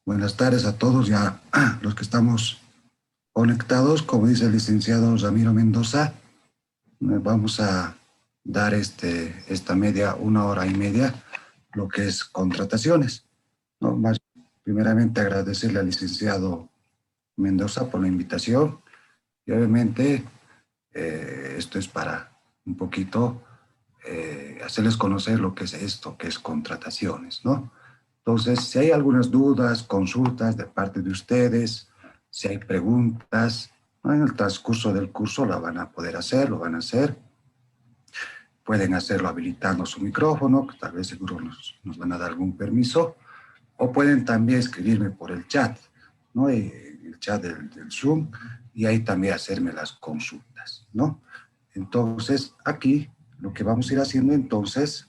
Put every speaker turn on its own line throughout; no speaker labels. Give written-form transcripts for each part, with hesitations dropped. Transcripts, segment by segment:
Buenas tardes a todos, ya los que estamos conectados. Como dice el licenciado Ramiro Mendoza, vamos a dar esta una hora y media, lo que es contrataciones, ¿no? Primeramente agradecerle al licenciado Mendoza por la invitación y obviamente esto es para un poquito hacerles conocer lo que es esto, que es contrataciones, ¿no? Entonces, si hay algunas dudas, consultas de parte de ustedes, si hay preguntas, ¿no? En el transcurso del curso la van a poder hacer, lo van a hacer. Pueden hacerlo habilitando su micrófono, que tal vez seguro nos van a dar algún permiso, o pueden también escribirme por el chat, ¿no? El chat del Zoom, y ahí también hacerme las consultas, ¿no? Entonces, aquí lo que vamos a ir haciendo entonces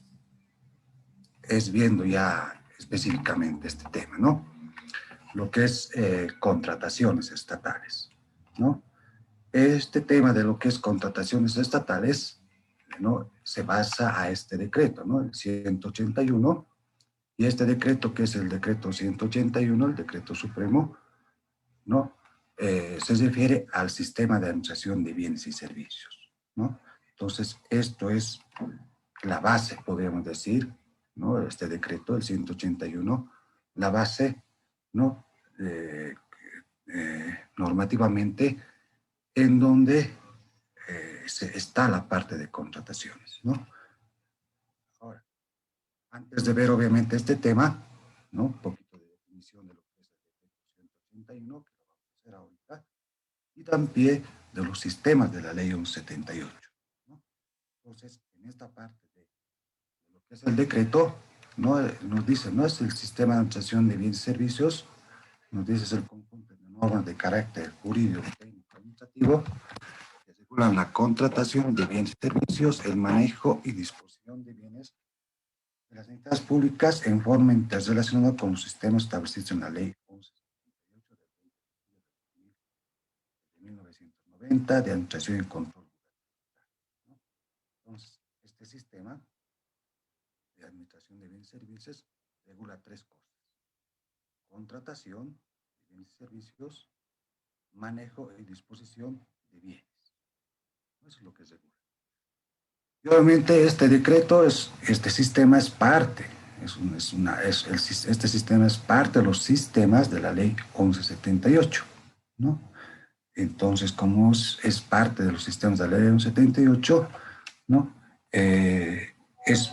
es viendo ya específicamente este tema, ¿no? Lo que es contrataciones estatales, ¿no? Este tema de lo que es contrataciones estatales, ¿no? Se basa a este decreto, ¿no? El 181, y este decreto, que es el decreto 181, el decreto supremo, ¿no? Se refiere al sistema de administración de bienes y servicios, ¿no? Entonces, esto es la base, podríamos decir, ¿no? Este decreto, el 181, la base, ¿no? Normativamente, en donde está la parte de contrataciones, ¿no? Ahora, antes de ver obviamente este tema, ¿no? Un poquito de definición de lo que es el decreto 181, que lo vamos a hacer ahorita, y también de los sistemas de la ley 1178, ¿no? Entonces, en esta parte de lo que es el decreto, ¿no? Nos dice, no es el sistema de administración de bienes y servicios, nos dice es el conjunto de normas de carácter jurídico, técnico, administrativo, que regulan la contratación de bienes y servicios, el manejo y disposición de bienes de las entidades públicas en forma interrelacionada con los sistemas establecidos en la ley 1178 de 1990 de administración y control, ¿no? Entonces, este sistema de administración de bienes y servicios regula tres cosas: contratación de bienes y servicios, manejo y disposición de bienes. Eso es lo que regula. Y obviamente este decreto, este sistema es parte, este sistema es parte de los sistemas de la ley 1178, ¿no? Entonces, como es parte de los sistemas de la ley 1178, ¿no? Es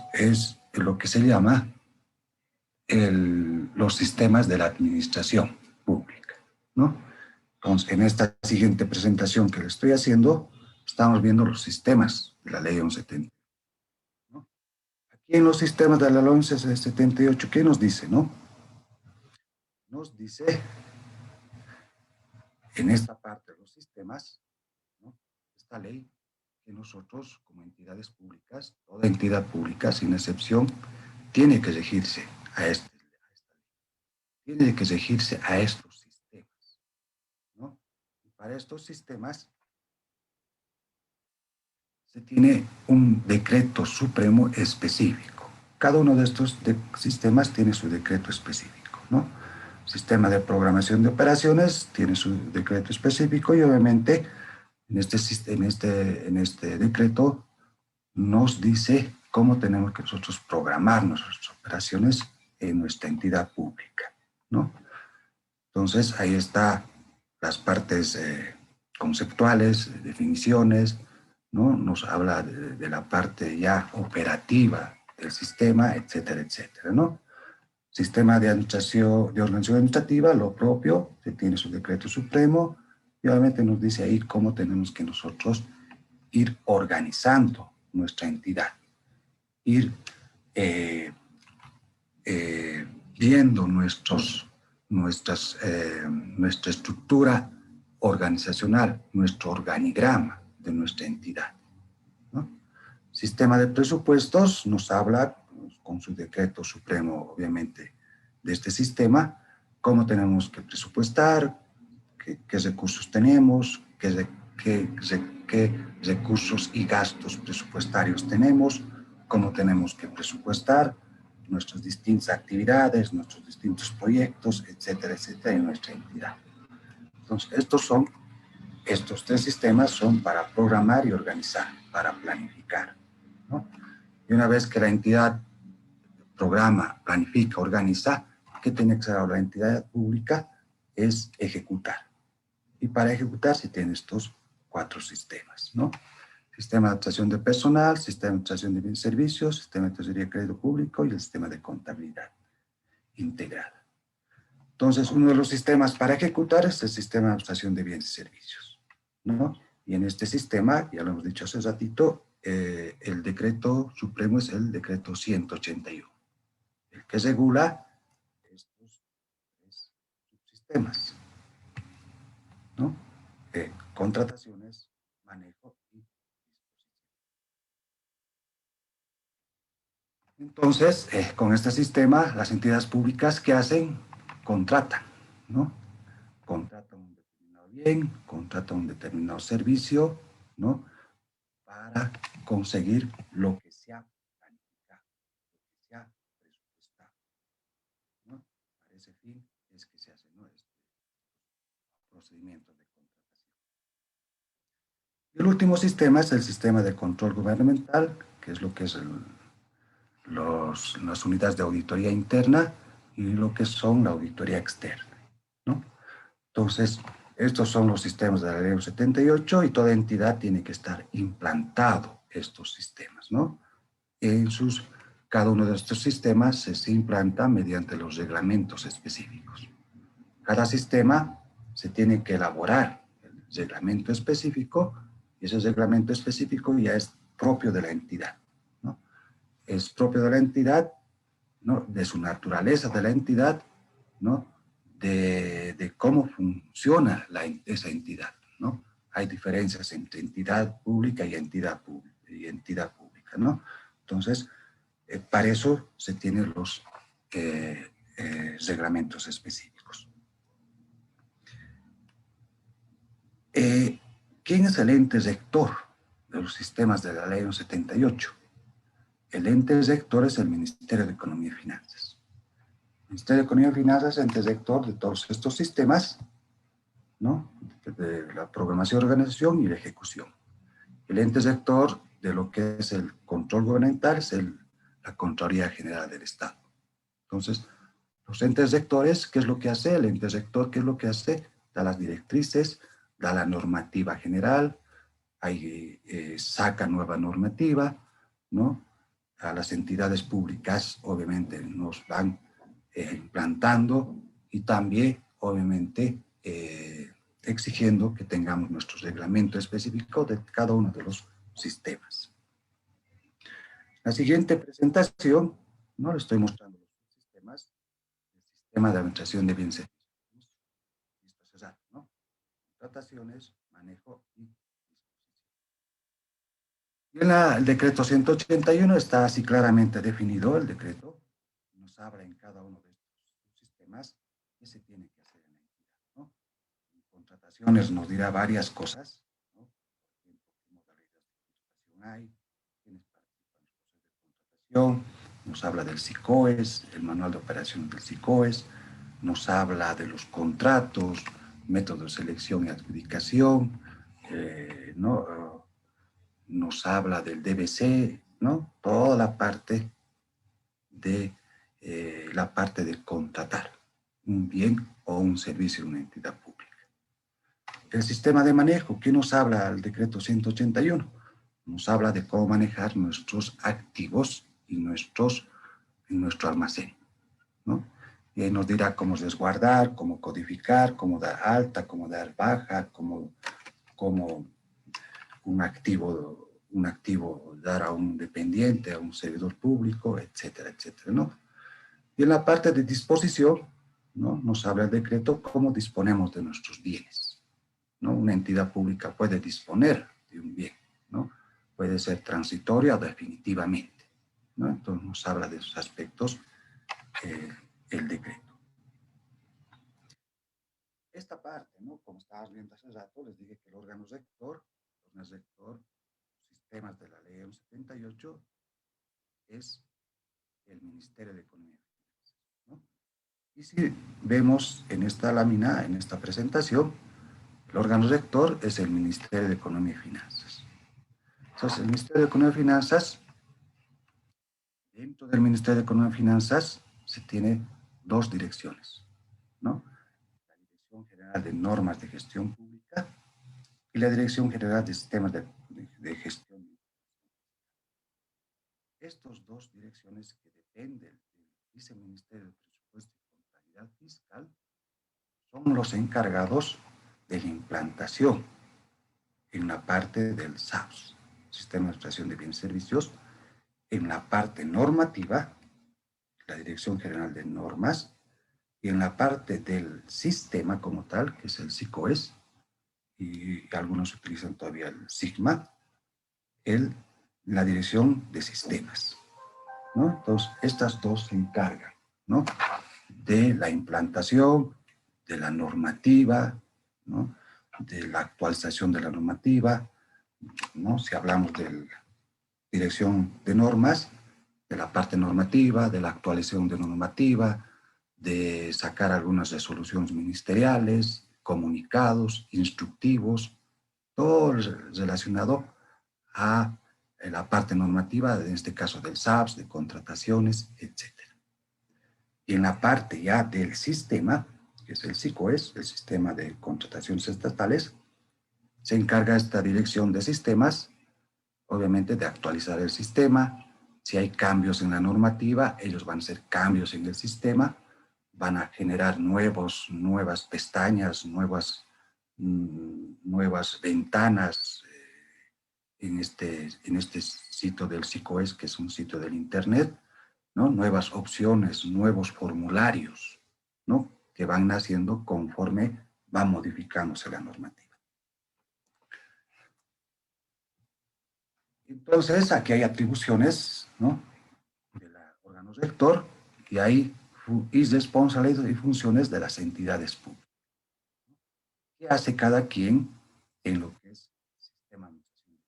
lo que se llama los sistemas de la administración pública, ¿no? Entonces, en esta siguiente presentación que le estoy haciendo, estamos viendo los sistemas de la ley 1178, ¿no? Aquí en los sistemas de la ley 1178, ¿qué nos dice, no? Nos dice, en esta parte de los sistemas, ¿no? Esta ley, que nosotros, como entidades públicas, toda entidad pública, sin excepción, tiene que regirse a esta ley, tiene que regirse a estos sistemas, ¿no? Y para estos sistemas se tiene un decreto supremo específico. Cada uno de estos sistemas tiene su decreto específico, ¿no? Sistema de programación de operaciones tiene su decreto específico, y obviamente en este decreto nos dice cómo tenemos que nosotros programar nuestras operaciones en nuestra entidad pública, ¿no? Entonces, ahí está las partes conceptuales, definiciones, ¿no? Nos habla de la parte ya operativa del sistema, etcétera, etcétera, ¿no? Sistema de administración, de ordenación administrativa, lo propio, se tiene su decreto supremo, y obviamente nos dice ahí cómo tenemos que nosotros ir organizando nuestra entidad, ir eh, viendo nuestra estructura organizacional, nuestro organigrama de nuestra entidad, ¿no? Sistema de presupuestos nos habla, con su decreto supremo, obviamente, de este sistema, cómo tenemos que presupuestar, qué recursos tenemos, qué recursos y gastos presupuestarios tenemos, cómo tenemos que presupuestar, nuestras distintas actividades, nuestros distintos proyectos, etcétera, etcétera, en nuestra entidad. Entonces, estos tres sistemas son para programar y organizar, para planificar, ¿no? Y una vez que la entidad programa, planifica, organiza, ¿qué tiene que hacer ahora la entidad pública? Es ejecutar. Y para ejecutar se tienen estos cuatro sistemas, ¿no? Sistema de administración de personal, sistema de administración de bienes y servicios, sistema de tesorería de crédito público y el sistema de contabilidad integrada. Entonces, uno de los sistemas para ejecutar es el sistema de administración de bienes y servicios, ¿no? Y en este sistema, ya lo hemos dicho hace ratito, el decreto supremo es el decreto 181, el que regula estos tres subsistemas, ¿no? Contrataciones, manejo y disposición. Entonces, con este sistema, las entidades públicas, ¿qué hacen? Contratan, ¿no? Contratan un determinado bien, contratan un determinado servicio, ¿no? Para conseguir lo que se ha planificado, lo que se ha presupuestado, ¿no? Para ese fin es que se hacen, ¿no?, procedimientos de contratación. Y el último sistema es el sistema de control gubernamental, que es lo que es las unidades de auditoría interna y lo que son la auditoría externa, ¿no? Entonces, estos son los sistemas de la ley 78 y toda entidad tiene que estar implantado estos sistemas, ¿no? Cada uno de estos sistemas se implanta mediante los reglamentos específicos. Cada sistema se tiene que elaborar el reglamento específico y ese reglamento específico ya es propio de la entidad, ¿no? Es propio de la entidad, ¿no?, de su naturaleza de la entidad, ¿no?, de cómo funciona esa entidad, ¿no? Hay diferencias entre entidad pública y entidad pública, ¿no? Entonces, para eso se tienen los reglamentos específicos. ¿Quién es el ente rector de los sistemas de la ley 78? El ente rector es el Ministerio de Economía y Finanzas. El Ministerio de Economía y Finanzas es el ente rector de todos estos sistemas, ¿no?, de la programación, organización y la ejecución. El ente rector de lo que es el control gubernamental es la Contraloría General del Estado. Entonces, los entes rectores, ¿qué es lo que hace? El ente rector, ¿qué es lo que hace? Da las directrices, da la normativa general, saca nueva normativa, ¿no? A las entidades públicas, obviamente, nos van implantando y también, obviamente, exigiendo que tengamos nuestro reglamento específico de cada uno de los sistemas. La siguiente presentación, no le estoy mostrando los sistemas, el sistema de administración de bienes y servicios. Listo, César, ¿no? Contrataciones, manejo y disposición. Y en el decreto 181 está así claramente definido el decreto. Nos habla en cada uno de estos sistemas qué se tiene que hacer en la entidad, ¿no? En contrataciones nos dirá varias cosas, ¿no? Por ejemplo, qué modalidades de contratación hay, quiénes participan en los procesos de contratación, nos habla del SICOES, el manual de operaciones del SICOES, nos habla de los contratos, métodos de selección y adjudicación, ¿no? Nos habla del DBC, ¿no? Toda la parte de contratar un bien o un servicio de una entidad pública. El sistema de manejo, ¿qué nos habla el decreto 181? Nos habla de cómo manejar nuestros activos y nuestro almacén, ¿no? Y ahí nos dirá cómo resguardar, cómo codificar, cómo dar alta, cómo dar baja, cómo un activo dar a un dependiente, a un servidor público, etcétera, etcétera, ¿no? Y en la parte de disposición, ¿no?, nos habla el decreto cómo disponemos de nuestros bienes, ¿no? Una entidad pública puede disponer de un bien, ¿no? Puede ser transitoria o definitivamente, ¿no? Entonces nos habla de esos aspectos el decreto. Esta parte, ¿no?, como estabas viendo hace rato, les dije que el órgano rector, sistemas de la ley 78, es el Ministerio de Economía y Finanzas, ¿no? Y si vemos en esta lámina, en esta presentación, el órgano rector es el Ministerio de Economía y Finanzas. Entonces, el Ministerio de Economía y Finanzas, dentro del Ministerio de Economía y Finanzas, se tiene dos direcciones, ¿no? La Dirección General de Normas de Gestión Pública y la Dirección General de Sistemas de Gestión. Estas dos direcciones que dependen del Viceministerio de Presupuesto y Contabilidad Fiscal son los encargados de la implantación en la parte del SAPS, Sistema de Administración de Bienes y Servicios, en la parte normativa, la Dirección General de Normas, y en la parte del sistema como tal, que es el SICOES, y algunos utilizan todavía el SIGMA, la Dirección de Sistemas, ¿no? Entonces, estas dos se encargan, ¿no?, de la implantación, de la normativa, ¿no?, de la actualización de la normativa, ¿no? Si hablamos de la dirección de normas, de la parte normativa, de la actualización de normativa, de sacar algunas resoluciones ministeriales, comunicados, instructivos, todo relacionado a la parte normativa, en este caso del SAPS, de contrataciones, etc. Y en la parte ya del sistema, que es el SICOES, el Sistema de Contrataciones Estatales, se encarga esta dirección de sistemas, obviamente, de actualizar el sistema. Si hay cambios en la normativa, ellos van a hacer cambios en el sistema, van a generar nuevas pestañas, nuevas ventanas en este sitio del SICOES, que es un sitio del Internet, ¿no? Nuevas opciones, nuevos formularios, ¿no?, que van naciendo conforme va modificándose la normativa. Entonces, aquí hay atribuciones, ¿no?, del órgano rector, y hay responsabilidades y funciones de las entidades públicas. ¿Qué hace cada quien en lo que es el sistema de administración?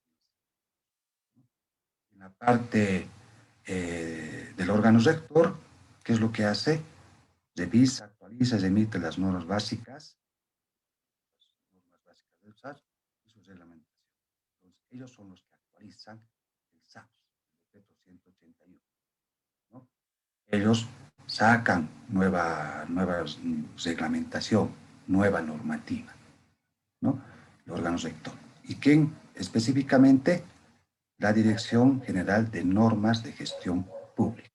En la parte del órgano rector, ¿qué es lo que hace? Revisa, actualiza, emite las normas básicas del SAPS y su reglamentación. Entonces, ellos son los que actualizan el SAPS, el decreto 181, ¿no? Ellos sacan nueva reglamentación, nueva normativa, ¿no?, el órgano rector. ¿Y quién específicamente? La Dirección General de Normas de Gestión Pública.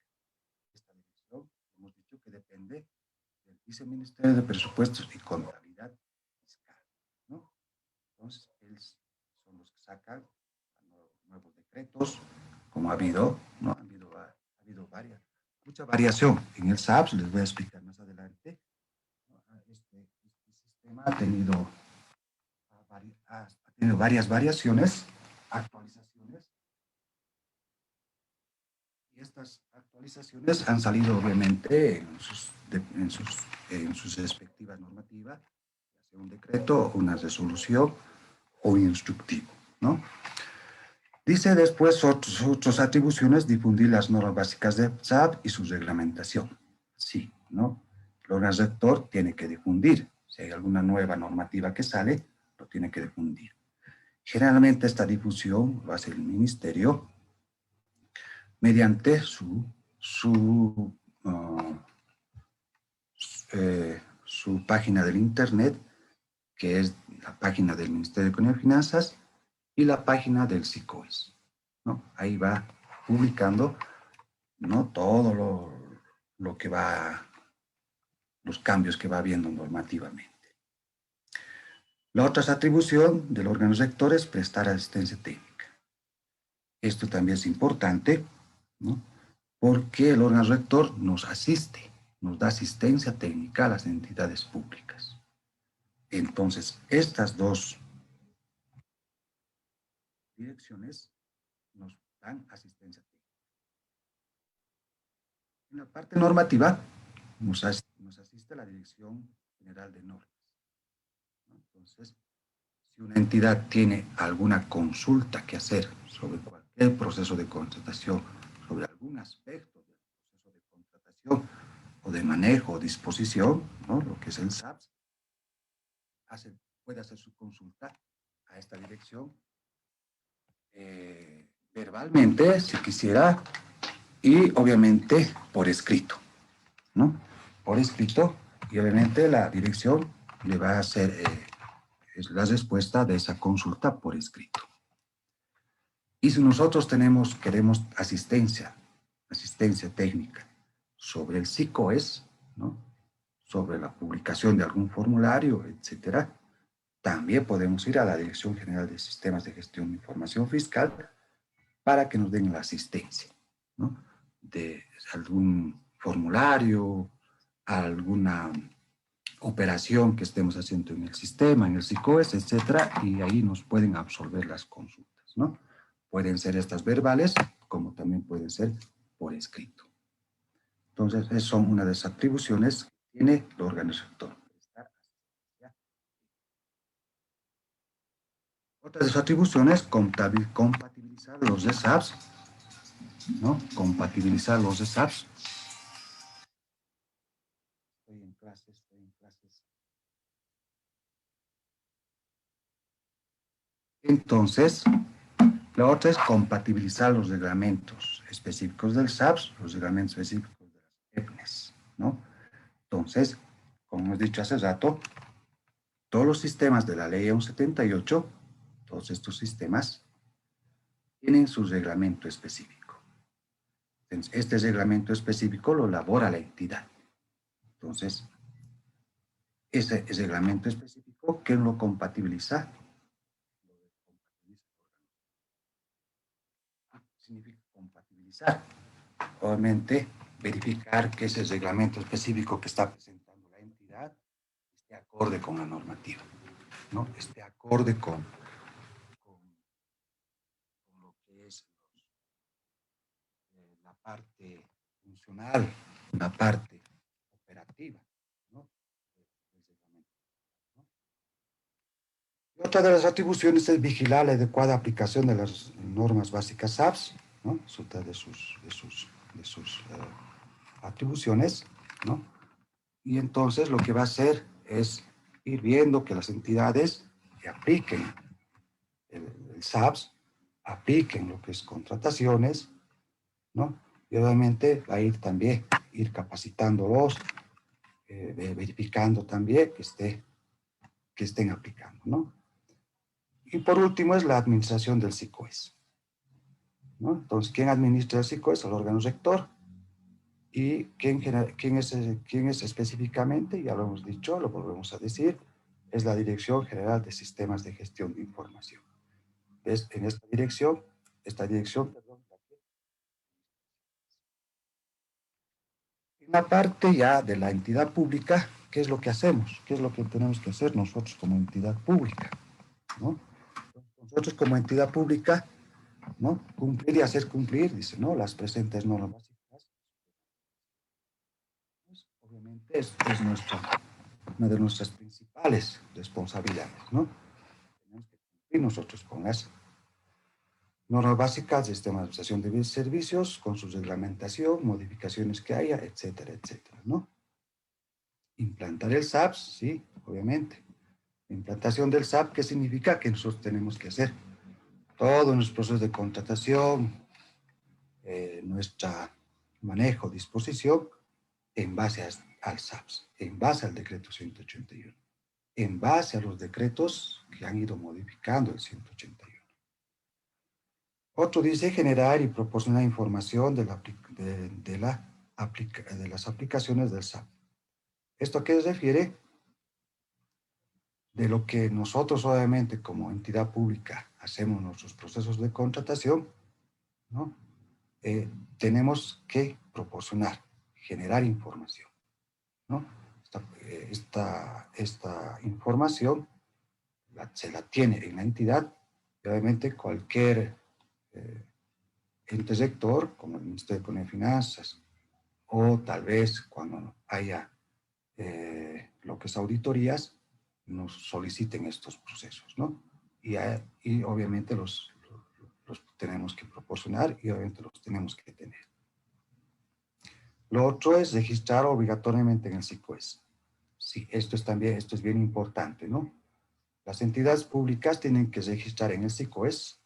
Esta dirección, hemos dicho que depende del Viceministerio de Presupuestos y Contabilidad Fiscal, ¿no? Entonces, ellos son los que sacan nuevos decretos, como ha habido, ¿no? Ha habido mucha variación en el SAPS, les voy a explicar más adelante, ¿no? Este sistema ha tenido varias variaciones, actualizaciones, y estas actualizaciones han salido obviamente en sus respectivas normativas, ya sea un decreto, una resolución o un instructivo, ¿no? Dice después otras atribuciones, difundir las normas básicas de SAP y su reglamentación. Sí, ¿no? El órgano rector tiene que difundir. Si hay alguna nueva normativa que sale, lo tiene que difundir. Generalmente esta difusión lo hace el ministerio mediante su página del Internet, que es la página del Ministerio de Economía y Finanzas, y la página del SICOES, ¿no? Ahí va publicando, ¿no?, todo lo que va, los cambios que va habiendo normativamente. La otra atribución del órgano rector es prestar asistencia técnica. Esto también es importante, ¿no?, porque el órgano rector nos asiste, nos da asistencia técnica a las entidades públicas. Entonces, estas dos direcciones nos dan asistencia técnica. En la parte normativa nos asiste la Dirección General de Normas, ¿no? Entonces, si una entidad tiene alguna consulta que hacer sobre cualquier proceso de contratación, sobre algún aspecto del proceso o de manejo o disposición, ¿no? Lo que es el SAPS, puede hacer su consulta a esta dirección verbalmente, si quisiera, y obviamente por escrito, ¿no? Por escrito, y obviamente la dirección le va a hacer la respuesta de esa consulta por escrito. Y si nosotros queremos asistencia técnica sobre el SICOES, ¿no? Sobre la publicación de algún formulario, etcétera, también podemos ir a la Dirección General de Sistemas de Gestión de Información Fiscal para que nos den la asistencia, ¿no? De algún formulario, alguna operación que estemos haciendo en el sistema, en el SICOES, etcétera, y ahí nos pueden absolver las consultas, ¿no? Pueden ser estas verbales, como también pueden ser por escrito. Entonces, esas son una de las atribuciones que tiene el órgano rector. Otra de las atribuciones, compatibilizar los SAPs, ¿no? Compatibilizar los SAPs. Estoy en clases. Entonces, la otra es compatibilizar los reglamentos específicos del SAPS, los reglamentos específicos de las EPNES, ¿no? Entonces, como hemos dicho hace rato, todos los sistemas de la ley 1178, todos estos sistemas, tienen su reglamento específico. Entonces, este reglamento específico lo elabora la entidad. Entonces, ese reglamento específico, ¿quién lo compatibiliza? Significa compatibilizar. Obviamente, verificar que ese reglamento específico que está presentando la entidad esté acorde con la normativa, ¿no? Esté acorde con lo que es la parte funcional, la parte operativa, ¿no? Y otra de las atribuciones es vigilar la adecuada aplicación de las normas básicas SAPS, ¿no? Es otra de sus atribuciones, ¿no? Y entonces lo que va a hacer es ir viendo que las entidades que apliquen el SAPS, apliquen lo que es contrataciones, ¿no? Y obviamente va a ir también, ir capacitándolos, verificando también que estén aplicando, ¿no? Y por último es la administración del SICOES, ¿no? Entonces, ¿quién administra el SICOES? El órgano rector. ¿Y quién es específicamente? Ya lo hemos dicho, lo volvemos a decir, es la Dirección General de Sistemas de Gestión de Información. ¿Ves? En esta dirección, perdón, en la parte ya de la entidad pública, ¿qué es lo que hacemos? ¿Qué es lo que tenemos que hacer nosotros como entidad pública? ¿No? Nosotros como entidad pública, ¿no? Cumplir y hacer cumplir, dice, ¿no? Las presentes normas básicas. Pues, obviamente es una de nuestras principales responsabilidades, ¿no? Tenemos que cumplir nosotros con las normas básicas del sistema de administración de servicios, con su reglamentación, modificaciones que haya, etcétera, etcétera, ¿no? Implantar el SAPS, sí, obviamente. La implantación del SAP, ¿qué significa? Que nosotros tenemos que hacer todo nuestro proceso de contratación, nuestro manejo, disposición, en base al SAPS, en base al decreto 181, en base a los decretos que han ido modificando el 181. Otro dice generar y proporcionar información de las aplicaciones del SAP. ¿Esto a qué se refiere? De lo que nosotros obviamente como entidad pública hacemos nuestros procesos de contratación, ¿no? Tenemos que proporcionar, generar información, ¿no? Esta información se la tiene en la entidad y obviamente cualquier ente sector, como el Ministerio de Economía y Finanzas, o tal vez cuando haya lo que es auditorías, nos soliciten estos procesos, ¿no? Y obviamente los tenemos que proporcionar y obviamente los tenemos que tener. Lo otro es registrar obligatoriamente en el SICOES. Sí, esto es bien importante, ¿no? Las entidades públicas tienen que registrar en el SICOES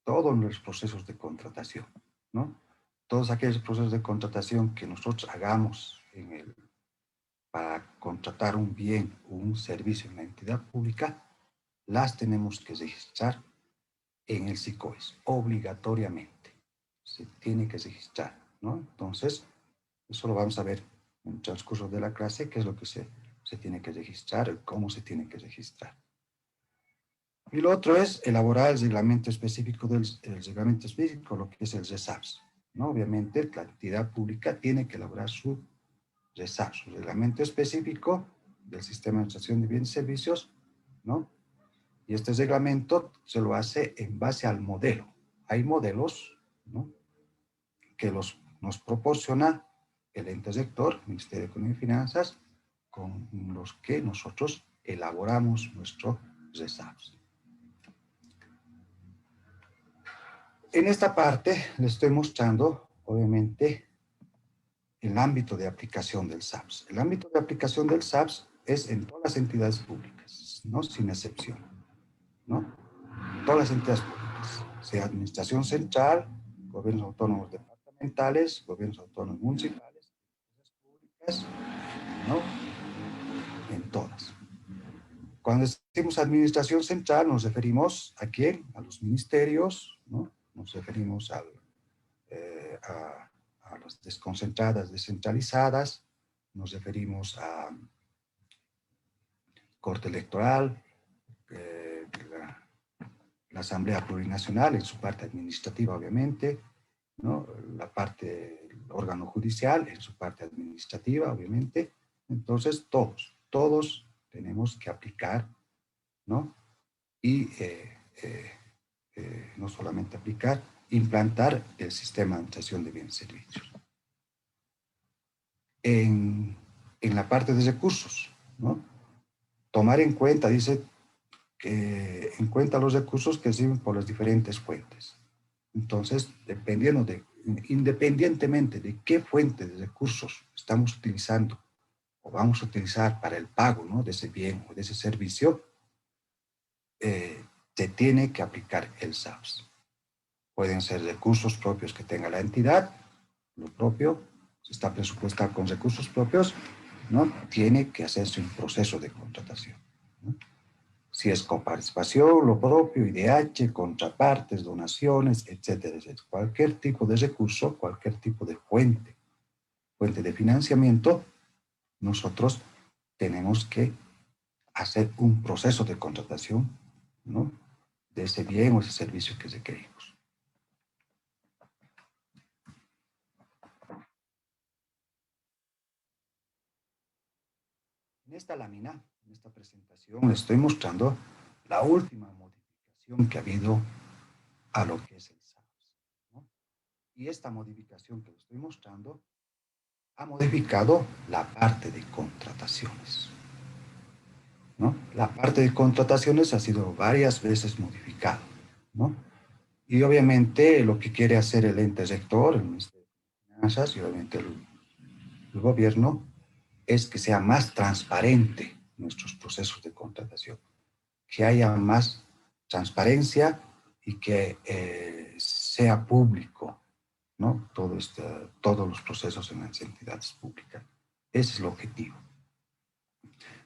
todos los procesos de contratación, ¿no? Todos aquellos procesos de contratación que nosotros hagamos para contratar un bien o un servicio en la entidad pública, las tenemos que registrar en el SICOES, obligatoriamente. Se tiene que registrar, ¿no? Entonces, eso lo vamos a ver en el transcurso de la clase, qué es lo que se tiene que registrar, cómo se tiene que registrar. Y lo otro es elaborar el reglamento específico lo que es el RESAPS, ¿no? Obviamente, la entidad pública tiene que elaborar su RESAPS, su reglamento específico del sistema de administración de bienes y servicios, ¿no? Y este reglamento se lo hace en base al modelo. Hay modelos, ¿no?, que nos proporciona el ente rector, Ministerio de Economía y Finanzas, con los que nosotros elaboramos nuestro RESAPS. En esta parte les estoy mostrando, obviamente, el ámbito de aplicación del SAPS. El ámbito de aplicación del SAPS es en todas las entidades públicas, ¿no?, sin excepción, ¿no? Todas las entidades públicas, sea administración central, gobiernos autónomos departamentales, gobiernos autónomos municipales, empresas públicas, ¿no? En todas. Cuando decimos administración central, nos referimos ¿a quién? A los ministerios, ¿no? Nos referimos a las desconcentradas, descentralizadas, nos referimos a Corte Electoral, la Asamblea Plurinacional en su parte administrativa, obviamente, ¿no? La parte, el órgano judicial en su parte administrativa, obviamente. Entonces, todos tenemos que aplicar, ¿no? Y no solamente aplicar, implantar el sistema de administración de bienes y servicios. En la parte de recursos, ¿no? Tomar en cuenta, dice, que en cuenta los recursos que sirven por las diferentes fuentes. Entonces, independientemente de qué fuente de recursos estamos utilizando o vamos a utilizar para el pago, ¿no?, de ese bien o de ese servicio, se tiene que aplicar el SAPS. Pueden ser recursos propios que tenga la entidad, lo propio, si está presupuestado con recursos propios, ¿no?, tiene que hacerse un proceso de contratación, ¿no? Si es coparticipación, lo propio, IDH, contrapartes, donaciones, etcétera, etcétera. Cualquier tipo de recurso, cualquier tipo de fuente de financiamiento, nosotros tenemos que hacer un proceso de contratación, ¿no?, de ese bien o ese servicio que requerimos. En esta lámina, en esta presentación, les estoy mostrando la última modificación que ha habido a lo que es el SAPS, ¿no? Y esta modificación que les estoy mostrando ha modificado la parte de contrataciones, ¿no? La parte de contrataciones ha sido varias veces modificada, ¿no? Y obviamente lo que quiere hacer el ente rector, el Ministerio de Finanzas y obviamente el gobierno, es que sea más transparente nuestros procesos de contratación, que haya más transparencia y que sea público, ¿no?, todos los procesos en las entidades públicas. Ese es el objetivo.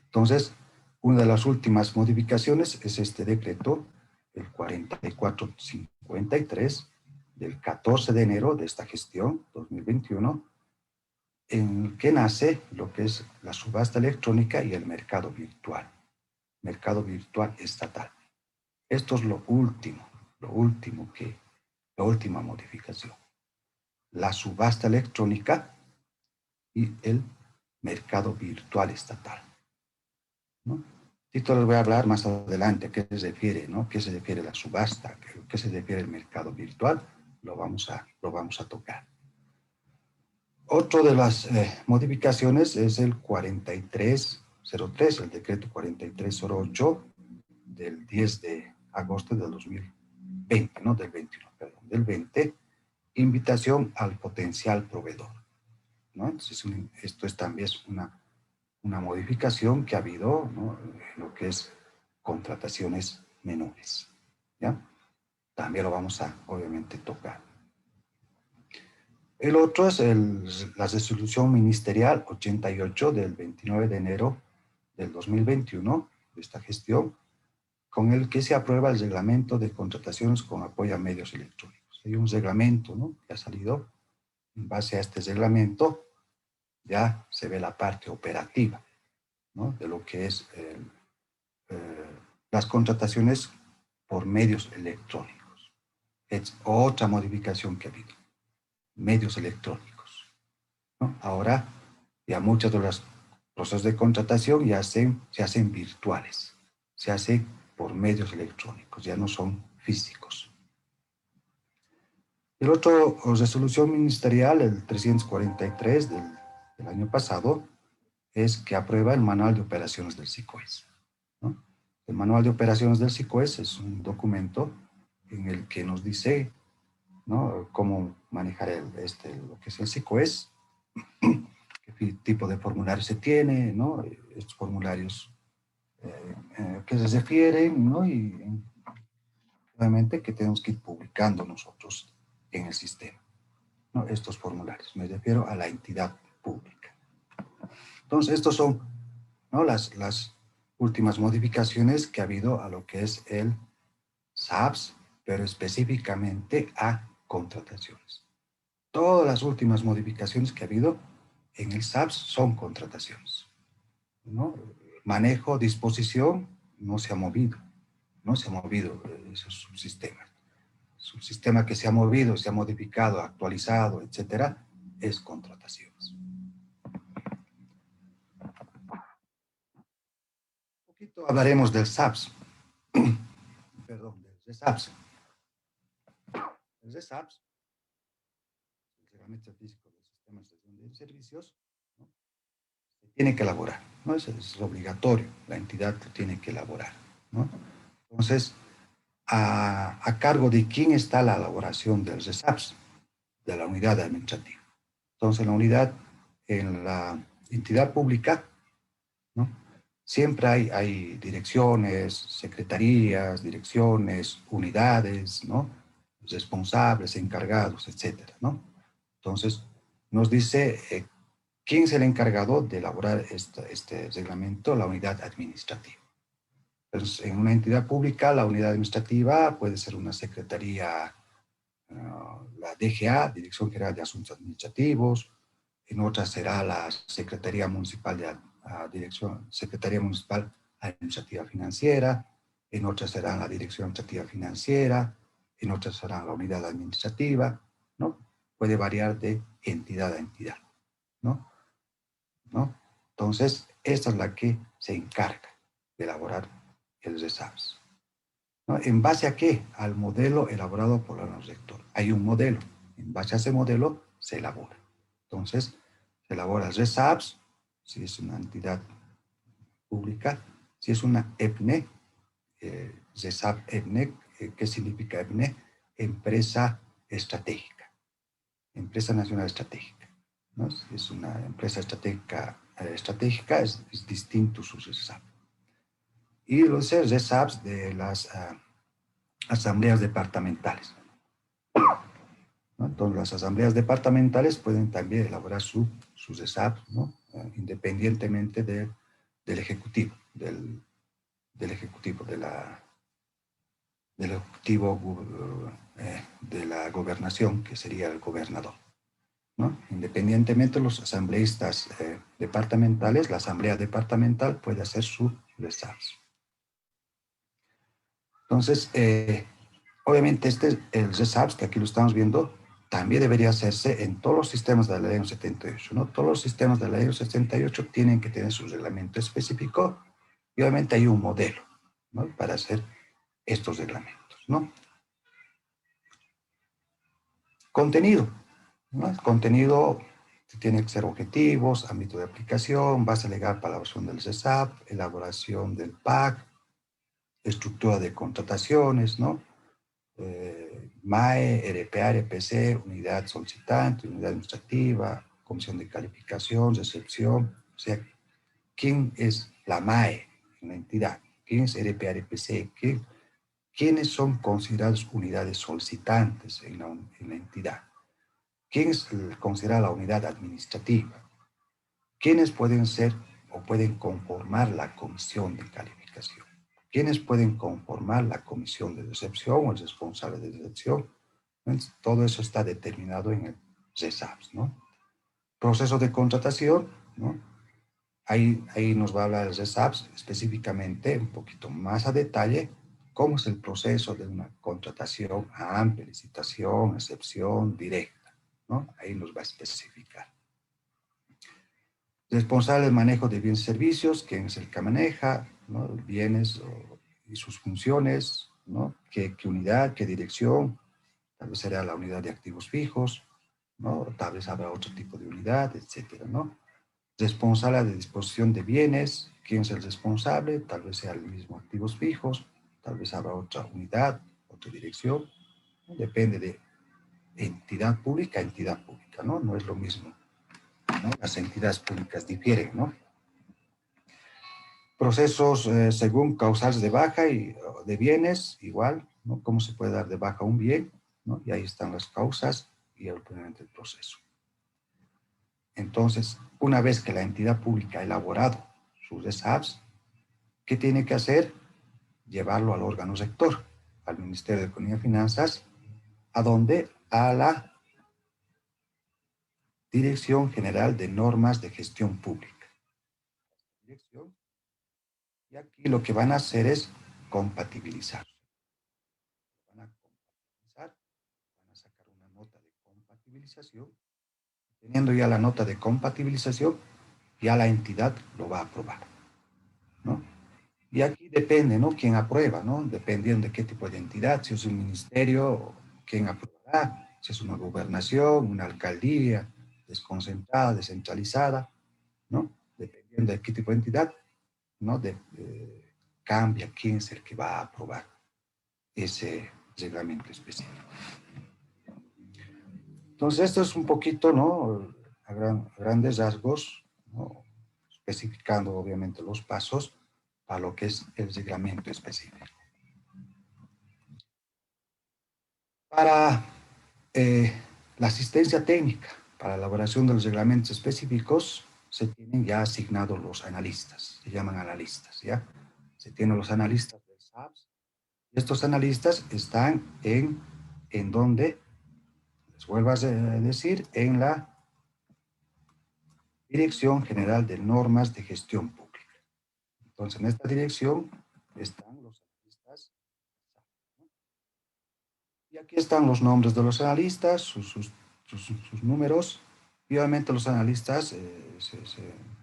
Entonces, una de las últimas modificaciones es este decreto, el 4453, del 14 de enero de esta gestión, 2021, en el que nace lo que es la subasta electrónica y el mercado virtual estatal. Esto es la última modificación. La subasta electrónica y el mercado virtual estatal, ¿no? Esto les voy a hablar más adelante, a qué se refiere, ¿no?, qué se refiere la subasta, qué se refiere el mercado virtual, lo vamos a tocar. Otra de las modificaciones es el 4303, el decreto 4308 del 10 de agosto del 2020, no del 21, perdón, del 20, invitación al potencial proveedor, ¿no? Entonces, esto es también una modificación que ha habido, ¿no?, en lo que es contrataciones menores, ¿ya? También lo vamos a, obviamente, tocar. El otro es la resolución ministerial 88 del 29 de enero del 2021, de esta gestión, con el que se aprueba el reglamento de contrataciones con apoyo a medios electrónicos. Hay un reglamento, ¿no?, que ha salido. En base a este reglamento ya se ve la parte operativa, ¿no?, de lo que es las contrataciones por medios electrónicos. Es otra modificación que ha habido. Medios electrónicos, ¿no? Ahora ya muchos de los procesos de contratación se hacen virtuales, se hacen por medios electrónicos, ya no son físicos. El otro, resolución ministerial, el 343 del año pasado, es que aprueba el manual de operaciones del SICOES, ¿no? El manual de operaciones del SICOES es un documento en el que nos dice, ¿no?, cómo manejar lo que es el SICOES, qué tipo de formulario se tiene, ¿no?, estos formularios que se refieren, ¿no?, y obviamente que tenemos que ir publicando nosotros en el sistema, ¿no?, estos formularios. Me refiero a la entidad pública. Entonces, estos son, ¿no?, las últimas modificaciones que ha habido a lo que es el SAPS, pero específicamente a contrataciones. Todas las últimas modificaciones que ha habido en el SAPS son contrataciones, ¿no? Manejo, disposición, no se ha movido, no se ha movido esos subsistemas. El subsistema que se ha movido, se ha modificado, actualizado, etcétera, es contrataciones. Un poquito hablaremos del SAPS, perdón, del RESAPS. El RESAPS, el Reglamento Físico de Sistemas de Servicios, ¿no?, se tiene que elaborar, ¿no? Es obligatorio, la entidad lo tiene que elaborar, ¿no? Entonces, a cargo de quién está la elaboración del RESAPS, de la unidad administrativa. Entonces, en la entidad pública, ¿no?, siempre hay direcciones, secretarías, direcciones, unidades, ¿no?, responsables, encargados, etcétera, ¿no? Entonces, nos dice quién es el encargado de elaborar este reglamento, la unidad administrativa. Entonces, en una entidad pública, la unidad administrativa puede ser una secretaría, la DGA, Dirección General de Asuntos Administrativos. En otra será la Secretaría Municipal Secretaría Municipal Administrativa Financiera. En otra será la Dirección Administrativa Financiera. En otra será la unidad administrativa, ¿no? Puede variar de entidad a entidad, ¿no? Entonces, esta es la que se encarga de elaborar el RESAPS, ¿no? ¿En base a qué? Al modelo elaborado por el órgano rector. Hay un modelo. En base a ese modelo se elabora. Entonces, se elabora el RESAPS, si es una entidad pública, si es una EPNE, RESAP EPNE, ¿qué significa EPNE? Empresa estratégica, Empresa Nacional Estratégica, ¿no? Si es una empresa estratégica, es distinto su RESAP. Y los RESAPs de las asambleas departamentales, ¿no? Entonces, las asambleas departamentales pueden también elaborar sus RESAPs, ¿no?, independientemente del Ejecutivo, del Ejecutivo, del Ejecutivo de la Gobernación, que sería el gobernador, ¿no? Independientemente de los asambleístas departamentales, la asamblea departamental puede hacer sus RESAPs. Entonces, obviamente el RESAPS, que aquí lo estamos viendo, también debería hacerse en todos los sistemas de la ley 78, ¿no? Todos los sistemas de la ley 78 tienen que tener su reglamento específico y obviamente hay un modelo, ¿no?, para hacer estos reglamentos, ¿no? Contenido, ¿no? El contenido tiene que ser objetivos, ámbito de aplicación, base legal para la elaboración del RESAP, elaboración del PAC, estructura de contrataciones, ¿no? MAE, RPA, RPC, unidad solicitante, unidad administrativa, comisión de calificación, recepción, o sea, quién es la MAE en la entidad, quién es RPA-RPC, quiénes son considerados unidades solicitantes en la entidad, quién es considerada la unidad administrativa, quiénes pueden ser o pueden conformar la comisión de calificación, quiénes pueden conformar la comisión de recepción o el responsable de recepción. Entonces, todo eso está determinado en el RESAPS, ¿no? Proceso de contratación, ¿no? Ahí nos va a hablar el RESAPS específicamente, un poquito más a detalle, cómo es el proceso de una contratación amplia, licitación, excepción, directa, ¿no? Ahí nos va a especificar. Responsable del manejo de bienes y servicios, quién es el que maneja, ¿no? Bienes y sus funciones, ¿no? ¿Qué unidad, qué dirección? Tal vez será la unidad de activos fijos, ¿no? Tal vez habrá otro tipo de unidad, etcétera, ¿no? Responsable de disposición de bienes, quién es el responsable, tal vez sea el mismo activos fijos, tal vez habrá otra unidad, otra dirección, ¿no? Depende de entidad pública a entidad pública, ¿no? No es lo mismo, ¿no? Las entidades públicas difieren, ¿no? Procesos según causales de baja y de bienes, igual, ¿no? ¿Cómo se puede dar de baja un bien? ¿No? Y ahí están las causas y obviamente el proceso. Entonces, una vez que la entidad pública ha elaborado sus RESAPs, ¿qué tiene que hacer? Llevarlo al órgano rector, al Ministerio de Economía y Finanzas, ¿a dónde? A la Dirección General de Normas de Gestión Pública. Dirección. Y aquí lo que van a hacer es compatibilizar. Van a compatibilizar, van a sacar una nota de compatibilización. Teniendo ya la nota de compatibilización, ya la entidad lo va a aprobar, ¿no? Y aquí depende, ¿no? Quién aprueba, ¿no? Dependiendo de qué tipo de entidad, si es un ministerio, quién aprobará, si es una gobernación, una alcaldía, desconcentrada, descentralizada, ¿no? Dependiendo de qué tipo de entidad, ¿no? Cambia quién es el que va a aprobar ese reglamento específico. Entonces, esto es un poquito, ¿no? A grandes rasgos, ¿no? Especificando obviamente los pasos para lo que es el reglamento específico. Para la asistencia técnica, para la elaboración de los reglamentos específicos, se tienen ya asignados los analistas, se llaman analistas, ¿ya? Se tienen los analistas del SAPS. Estos analistas están ¿en dónde? Les vuelvo a decir, en la Dirección General de Normas de Gestión Pública. Entonces, en esta dirección están los analistas. Y aquí están los nombres de los analistas, sus números, y obviamente los analistas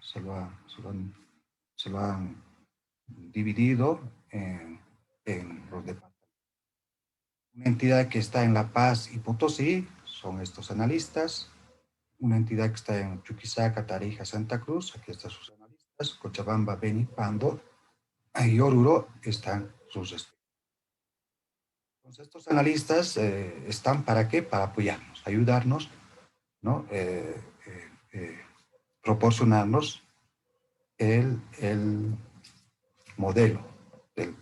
se lo han dividido en los departamentos. Una entidad que está en La Paz y Potosí son estos analistas. Una entidad que está en Chuquisaca, Tarija, Santa Cruz, aquí están sus analistas. Cochabamba, Beni, Pando y Oruro están sus respectivos. Entonces, estos analistas están ¿para qué? Para apoyarnos, ayudarnos, ¿no? Proporcionarnos el modelo del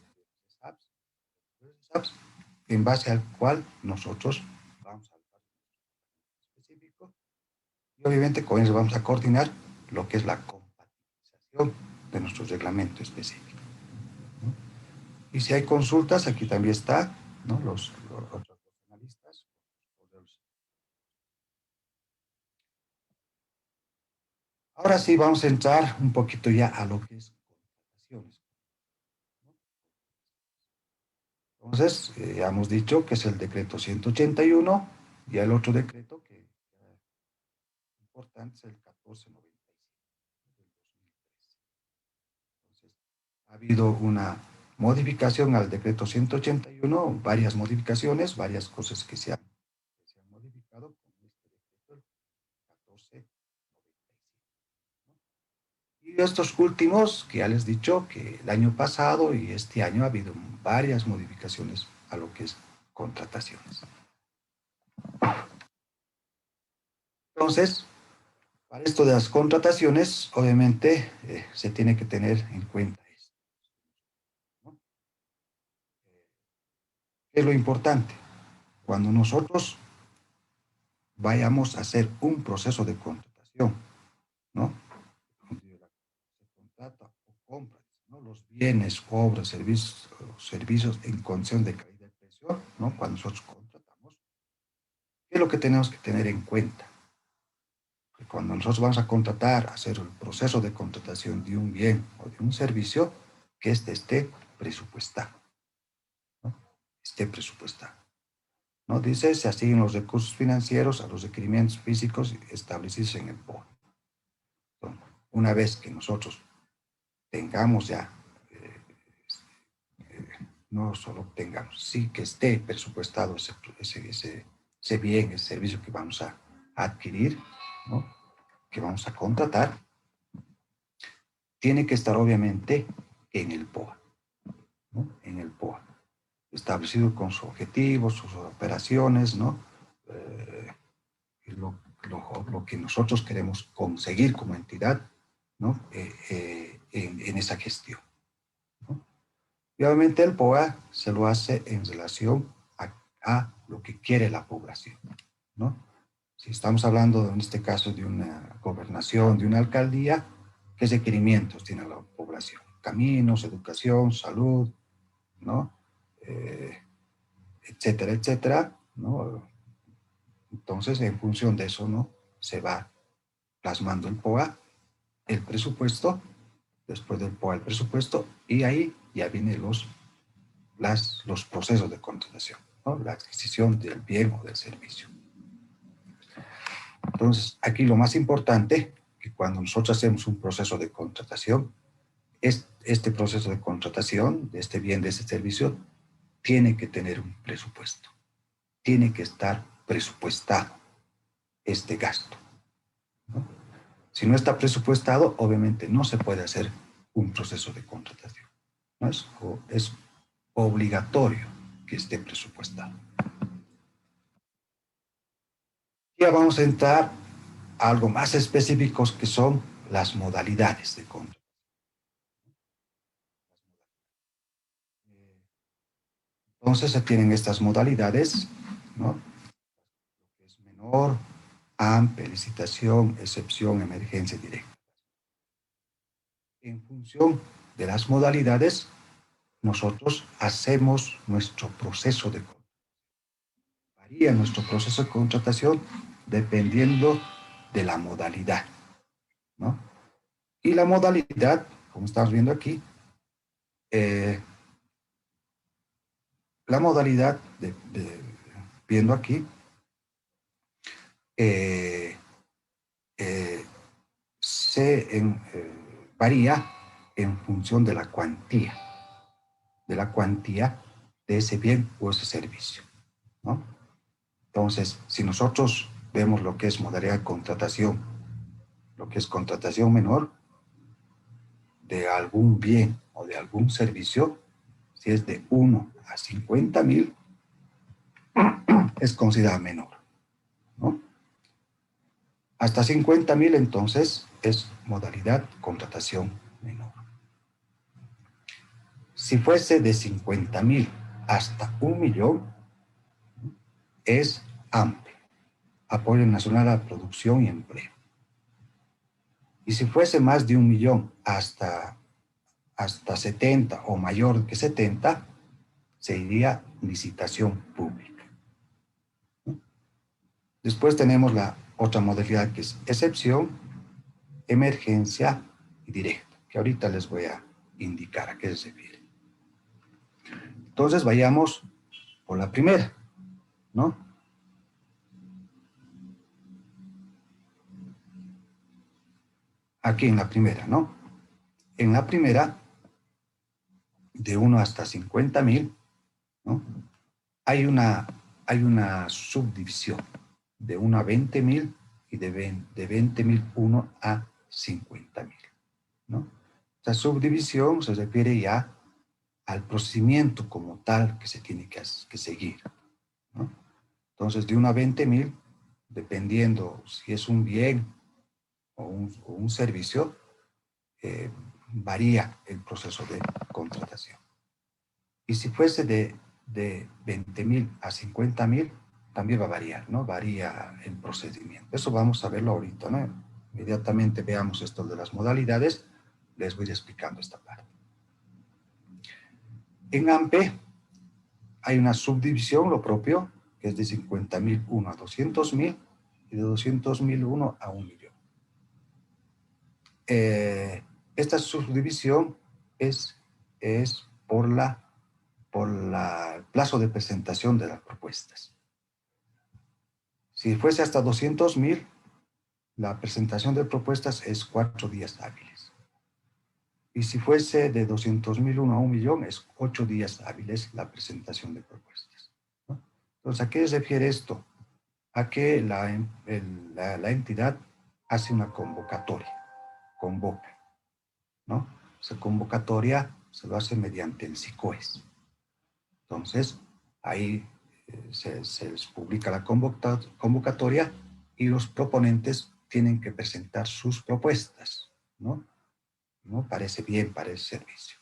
SAPS, en base al cual nosotros vamos a hablar específico y obviamente con eso vamos a coordinar lo que es la compatibilización de nuestro reglamento específico, ¿no? Y si hay consultas, aquí también está, ¿no? Los otros analistas. Ahora sí, vamos a entrar un poquito ya a lo que es contrataciones. Entonces, ya hemos dicho que es el decreto 181 y el otro decreto que es importante es el 1497 del 2013. Entonces, ha habido una modificación al decreto 181, varias modificaciones, varias cosas que se han modificado con este decreto, el 1497. Y estos últimos, que ya les he dicho que el año pasado y este año ha habido varias modificaciones a lo que es contrataciones. Entonces, Para esto de las contrataciones, obviamente, se tiene que tener en cuenta esto, ¿no? ¿Qué es lo importante? Cuando nosotros vayamos a hacer un proceso de contratación, ¿no? Se contrata o compra, ¿no? Los bienes, obras, servicios en condición de calidad de precio, ¿no? Cuando nosotros contratamos, ¿qué es lo que tenemos que tener en cuenta? Que cuando nosotros vamos a contratar, hacer el proceso de contratación de un bien o de un servicio, que éste esté presupuestado, ¿no? Esté presupuestado, ¿no? Dice, se asignan los recursos financieros a los requerimientos físicos establecidos en el POA. Entonces, una vez que nosotros tengamos ya, no solo tengamos, sí que esté presupuestado ese bien, ese servicio que vamos a adquirir, ¿no? Que vamos a contratar, tiene que estar obviamente en el POA, ¿no? En el POA, establecido con sus objetivos, sus operaciones, ¿no? Eh, lo que nosotros queremos conseguir como entidad, ¿no? En esa gestión, ¿no? Y obviamente el POA se lo hace en relación a lo que quiere la población, ¿no? Si estamos hablando en este caso de una gobernación, de una alcaldía, ¿qué requerimientos tiene la población? Caminos, educación, salud, ¿no? Eh, etcétera, etcétera, ¿no? Entonces, en función de eso, ¿no? Se va plasmando el POA, el presupuesto, después del POA el presupuesto, y ahí ya vienen los procesos de contratación, ¿no? La adquisición del bien o del servicio. Entonces, aquí lo más importante, que cuando nosotros hacemos un proceso de contratación, este proceso de contratación de este bien, de este servicio, tiene que tener un presupuesto, tiene que estar presupuestado este gasto, ¿no? Si no está presupuestado, obviamente no se puede hacer un proceso de contratación, ¿no? Es obligatorio que esté presupuestado. Ya vamos a entrar a algo más específicos que son las modalidades de contratación. Entonces se tienen estas modalidades, ¿no? Es menor, amplia, licitación, excepción, emergencia directa. En función de las modalidades, nosotros hacemos nuestro proceso de contratación. Varía nuestro proceso de contratación dependiendo de la modalidad, ¿no? Y la modalidad, como estamos viendo aquí, eh, la modalidad viendo aquí, eh, eh, varía en función de la cuantía de ese bien o ese servicio, ¿no? Entonces, si nosotros vemos lo que es modalidad de contratación, lo que es contratación menor de algún bien o de algún servicio, si es de 1 a 50,000, es considerada menor, ¿no? Hasta 50,000, entonces, es modalidad contratación menor. Si fuese de 50,000 hasta 1,000,000, es AMPE, Apoyo Nacional a la Producción y Empleo. Y si fuese más de 1,000,000 hasta 70 o mayor que 70, se diría licitación pública, ¿no? Después tenemos la otra modalidad que es excepción, emergencia y directa, que ahorita les voy a indicar a qué se refiere. Entonces vayamos por la primera, ¿no? Aquí en la primera, ¿no? En la primera, de 1 hasta 50,000, ¿no? Hay una subdivisión de 1 a 20,000 y de 20,000 1 a 50,000, ¿no? Esta subdivisión se refiere ya al procedimiento como tal que se tiene que seguir, ¿no? Entonces, de 1 a 20,000, dependiendo si es un bien o un servicio, varía el proceso de contratación. Y si fuese de 20.000 a 50.000, también va a variar, ¿no? Varía el procedimiento. Eso vamos a verlo ahorita, ¿no? Inmediatamente veamos esto de las modalidades, les voy explicando esta parte. En AMPE hay una subdivisión, lo propio, que es de 50.001 a 200.000 y de 200.001 a 1.000.000. Esta subdivisión es por el plazo de presentación de las propuestas. Si fuese hasta 200.000, la presentación de propuestas es 4 días hábiles. Y si fuese de 200.001 a 1.000.000, es 8 días hábiles la presentación de propuestas, ¿no? Entonces, ¿a qué se refiere esto? A que la entidad hace una convocatoria, convoca, ¿no? Esa convocatoria se lo hace mediante el SICOES. Entonces, ahí se les publica la convocatoria y los proponentes tienen que presentar sus propuestas, ¿no? ¿No? Parece bien para el servicio.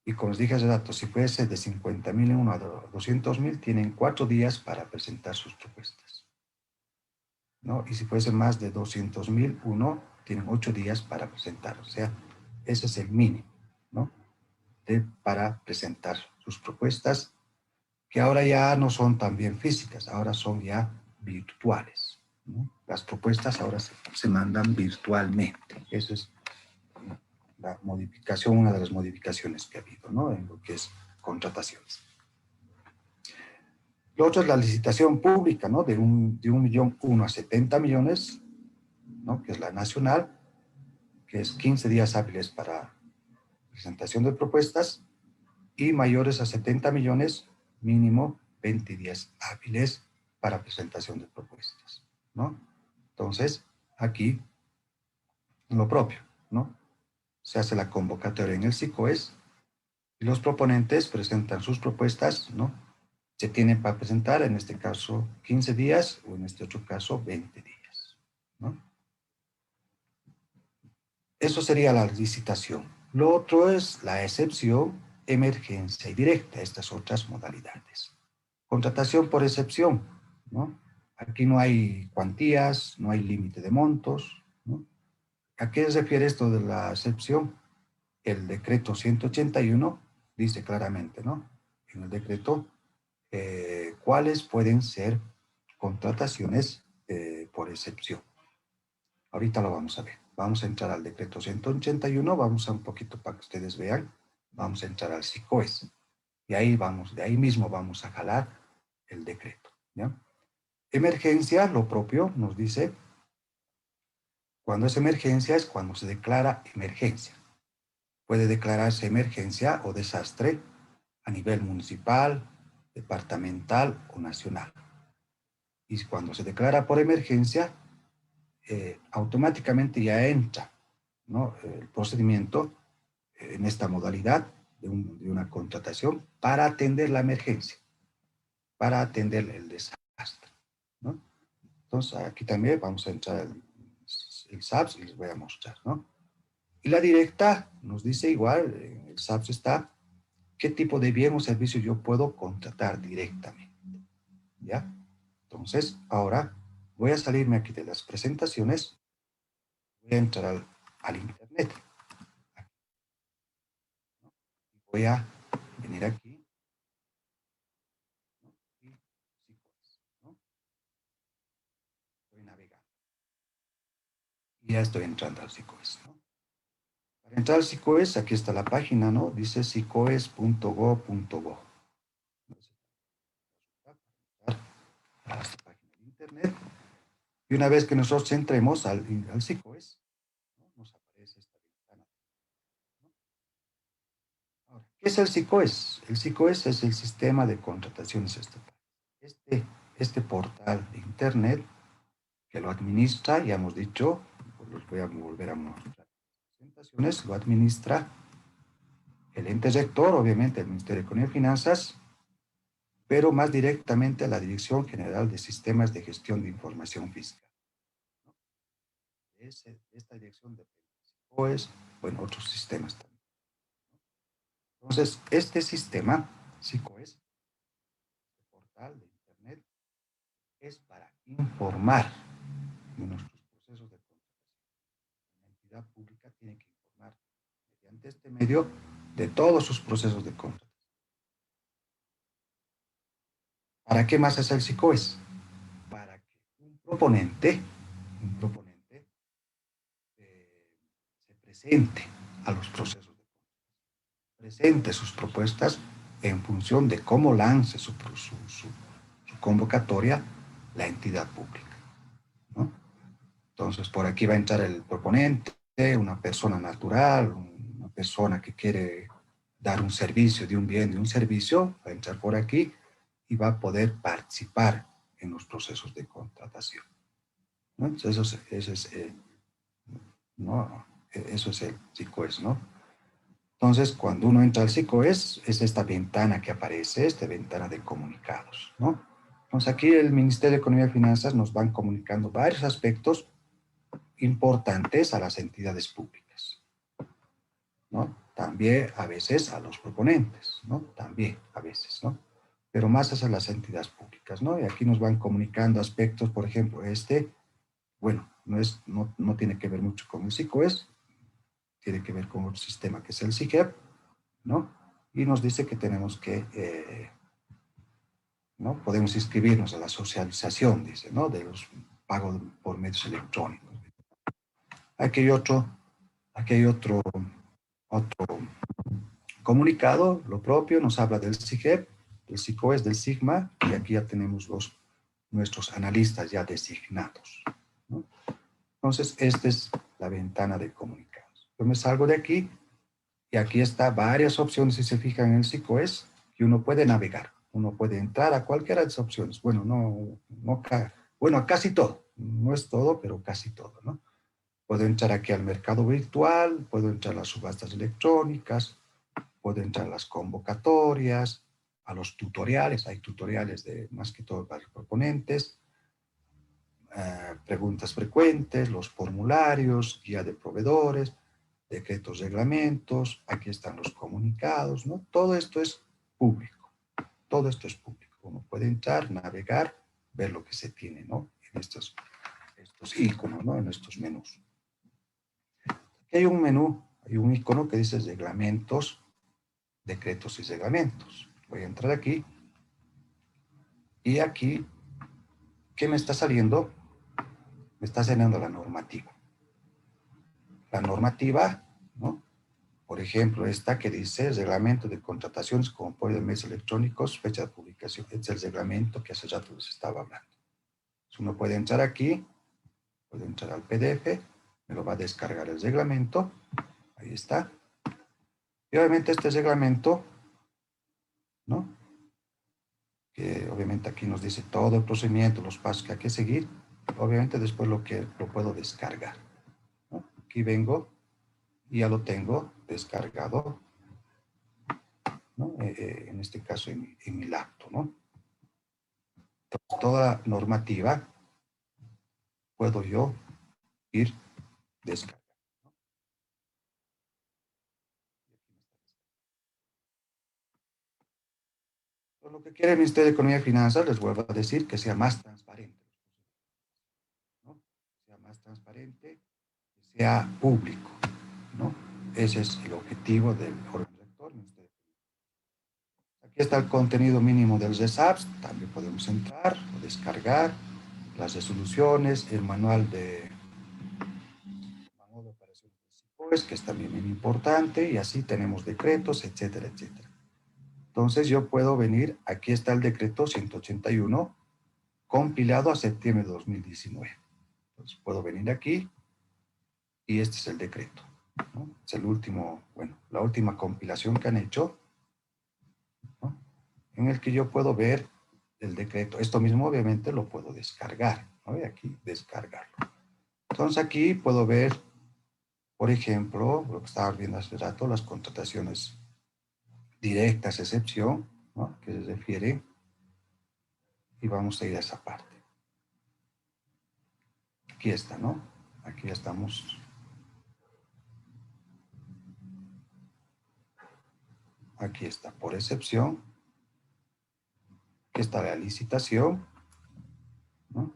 Y como os dije hace rato, si fuese de 50.001 a 200.000, tienen 4 días para presentar sus propuestas, ¿no? Y si fuese más de 200.001, tienen 8 días para presentar. O sea, ese es el mínimo, ¿no? Para presentar sus propuestas, que ahora ya no son también físicas, ahora son ya virtuales, ¿no? Las propuestas ahora se mandan virtualmente. Eso es la modificación, una de las modificaciones que ha habido, ¿no? En lo que es contrataciones. Lo otro es la licitación pública, ¿no? De 1.000.001 a 70 millones, ¿no? Que es la nacional, que es 15 días hábiles para presentación de propuestas, y mayores a 70 millones, mínimo 20 días hábiles para presentación de propuestas, ¿no? Entonces, aquí, lo propio, ¿no? Se hace la convocatoria en el SICOES y los proponentes presentan sus propuestas, ¿no? Se tienen para presentar, en este caso, 15 días o en este otro caso, 20 días, ¿no? Eso sería la licitación. Lo otro es la excepción, emergencia y directa, estas otras modalidades. Contratación por excepción, ¿no? Aquí no hay cuantías, no hay límite de montos, ¿no? ¿A qué se refiere esto de la excepción? El decreto 181 dice claramente, ¿no? En el decreto, cuáles pueden ser contrataciones por excepción. Ahorita lo vamos a ver. Vamos a entrar al decreto 181, vamos a un poquito para que ustedes vean. Vamos a entrar al SICOES. Y ahí vamos, de ahí mismo vamos a jalar el decreto, ¿ya? Emergencia, lo propio, nos dice, cuando es emergencia es cuando se declara emergencia. Puede declararse emergencia o desastre a nivel municipal, departamental o nacional. Y cuando se declara por emergencia, automáticamente ya entra, ¿no? El procedimiento en esta modalidad de una contratación para atender la emergencia, para atender el desastre, ¿no? Entonces, aquí también vamos a entrar el SAPS y les voy a mostrar, ¿no? Y la directa nos dice igual, en el SAPS está, qué tipo de bien o servicio yo puedo contratar directamente, ¿ya? Entonces, ahora voy a salirme aquí de las presentaciones, voy a entrar al Internet, ¿no? Voy a venir aquí, ¿no? Y SICOES, ¿no? Voy navegando. Y ya estoy entrando al SICOES, ¿no? Para entrar al SICOES, aquí está la página, ¿no? Dice sicoes.go.bo. A esta página de Internet. Y una vez que nosotros entremos al SICOES, ¿no? Nos aparece esta ventana, ¿no? Ahora, ¿qué es el SICOES? El SICOES es el sistema de contrataciones estatales. Este portal de Internet que lo administra, ya hemos dicho, pues los voy a volver a mostrar presentaciones, lo administra el ente rector, obviamente el Ministerio de Economía y Finanzas, pero más directamente a la Dirección General de Sistemas de Gestión de Información Fiscal. esta dirección de SICOES, bueno, otros sistemas también. Entonces, este sistema, SICOES, este portal de Internet, es para informar de nuestros procesos de contratación. La entidad pública tiene que informar mediante este medio de todos sus procesos de contratación. ¿Para qué más es el SICOES? Para que un proponente se presente a los procesos de contratación, presente sus propuestas en función de cómo lance su convocatoria la entidad pública, ¿no? Entonces, por aquí va a entrar el proponente, una persona natural, una persona que quiere dar un servicio de un bien, de un servicio, va a entrar por aquí y va a poder participar en los procesos de contratación, ¿no? Entonces, ¿no? Eso es el SICOES, ¿no? Entonces, cuando uno entra al SICOES, es esta ventana que aparece, esta ventana de comunicados, ¿no? Entonces, aquí el Ministerio de Economía y Finanzas nos van comunicando varios aspectos importantes a las entidades públicas, ¿no? También a veces a los proponentes, ¿no? También a veces, ¿no? Pero más es a las entidades públicas, ¿no? Y aquí nos van comunicando aspectos, por ejemplo, bueno, no tiene que ver mucho con el SICOES, tiene que ver con otro sistema que es el SIGEP, ¿no? Y nos dice que tenemos que, ¿no? Podemos inscribirnos a la socialización, dice, ¿no? De los pagos por medios electrónicos. Aquí hay otro comunicado, lo propio, nos habla del SIGEP, del SICOES, del SIGMA, y aquí ya tenemos nuestros analistas ya designados, ¿no? Entonces, esta es la ventana de comunicados. Yo me salgo de aquí y aquí está varias opciones, si se fijan en el SICOES, que uno puede navegar. Uno puede entrar a cualquiera de esas opciones. Bueno, bueno, casi todo. No es todo, pero casi todo, ¿no? Puedo entrar aquí al mercado virtual, puedo entrar a las subastas electrónicas, puedo entrar a las convocatorias, a los tutoriales. Hay tutoriales de más que todo para los proponentes, preguntas frecuentes, los formularios, guía de proveedores, decretos, reglamentos, aquí están los comunicados, ¿no? Todo esto es público, todo esto es público. Uno puede entrar, navegar, ver lo que se tiene, ¿no? En estos iconos, ¿no? En estos menús. Aquí hay un menú, hay un icono que dice reglamentos, decretos y reglamentos. Voy a entrar aquí y aquí, ¿qué me está saliendo? Me está saliendo la normativa. La normativa, ¿no? Por ejemplo, esta que dice reglamento de contrataciones como apoyo de medios electrónicos, fecha de publicación. Este es el reglamento que hace rato les estaba hablando. Entonces uno puede entrar aquí, puede entrar al PDF, me lo va a descargar el reglamento, ahí está. Y obviamente este reglamento, ¿no? Que obviamente aquí nos dice todo el procedimiento, los pasos que hay que seguir. Obviamente después lo puedo descargar, ¿no? Aquí vengo y ya lo tengo descargado, ¿no? En este caso en mi laptop, ¿no? Entonces, toda normativa puedo yo ir descargando. Por lo que quiere el Ministerio de Economía y Finanzas, les vuelvo a decir que sea más transparente, ¿no? Sea más transparente, que sea público, ¿no? Ese es el objetivo del órgano rector. Aquí está el contenido mínimo del RESAPS, también podemos entrar o descargar las resoluciones, el manual de operaciones de SICOES, que es también muy importante, y así tenemos decretos, etcétera, etcétera. Entonces yo puedo venir, aquí está el decreto 181, compilado a septiembre de 2019. Entonces puedo venir aquí y este es el decreto, ¿no? Es el último, bueno, la última compilación que han hecho, ¿no? En el que yo puedo ver el decreto. Esto mismo obviamente lo puedo descargar, ¿no? Y aquí descargarlo. Entonces aquí puedo ver, por ejemplo, lo que estaba viendo hace rato, las contrataciones directas, excepción, ¿no? Que se refiere, y vamos a ir a esa parte. Aquí está, ¿no? Aquí ya estamos. Aquí está por excepción. Aquí está la licitación, ¿no?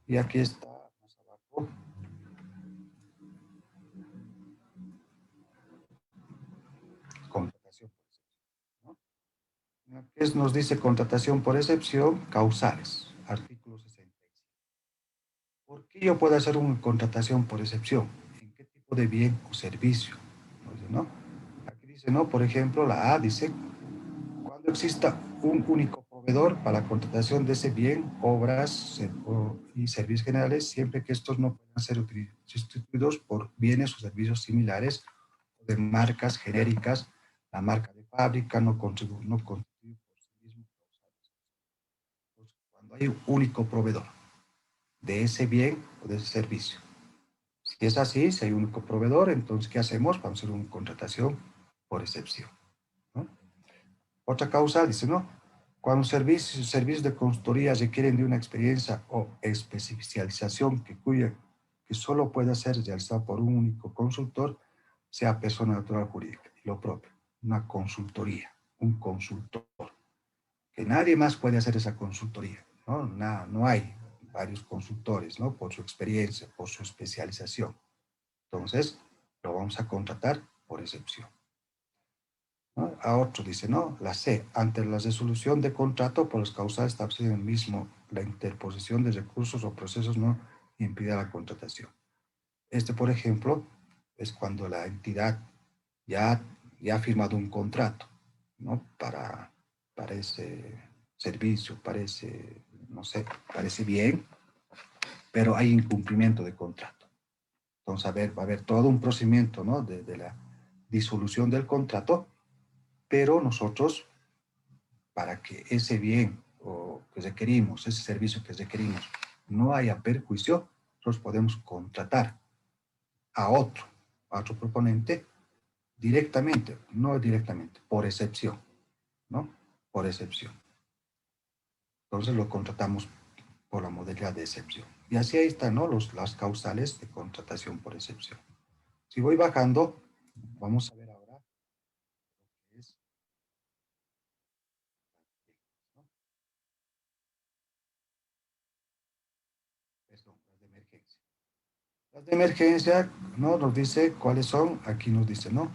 Y aquí está más abajo contratación por excepción, ¿no? Aquí nos dice contratación por excepción, causales, artículo 65. ¿Por qué yo puedo hacer una contratación por excepción? ¿En qué tipo de bien o servicio? ¿No? Aquí dice, ¿no? Por ejemplo, la A dice, cuando exista un único proveedor para la contratación de ese bien, obras y servicios generales, siempre que estos no puedan ser sustituidos por bienes o servicios similares o de marcas genéricas, la marca de fábrica no constituye por sí mismo. Entonces, cuando hay un único proveedor de ese bien o de ese servicio. Si es así, si hay un único proveedor, entonces, ¿qué hacemos? Vamos a hacer una contratación por excepción, ¿no? Otra causa dice, ¿no? Cuando servicios de consultoría requieren de una experiencia o especialización que solo pueda ser realizada por un único consultor, sea persona natural o jurídica. Y lo propio, una consultoría, un consultor, que nadie más puede hacer esa consultoría, ¿no? No hay varios consultores, ¿no? Por su experiencia, por su especialización. Entonces, lo vamos a contratar por excepción, ¿no? A otro dice, no, la C, ante la resolución de contrato por los causales establecidos en el mismo, la interposición de recursos o procesos no impide la contratación. Este, por ejemplo, es cuando la entidad ya, ya ha firmado un contrato, ¿no? Para ese servicio, parece, no sé, parece bien, pero hay incumplimiento de contrato. Entonces, va a haber todo un procedimiento, ¿no? De la disolución del contrato, pero nosotros, para que ese bien o que requerimos, ese servicio que requerimos, no haya perjuicio, nosotros podemos contratar a otro proponente directamente, no directamente, por excepción, ¿no? Por excepción. Entonces lo contratamos por la modalidad de excepción. Y así ahí están, ¿no? Las causales de contratación por excepción. Si voy bajando, vamos a ver ahora lo que es, ¿no? Perdón, las de emergencia. Las de emergencia, ¿no? Nos dice cuáles son, aquí nos dice, ¿no?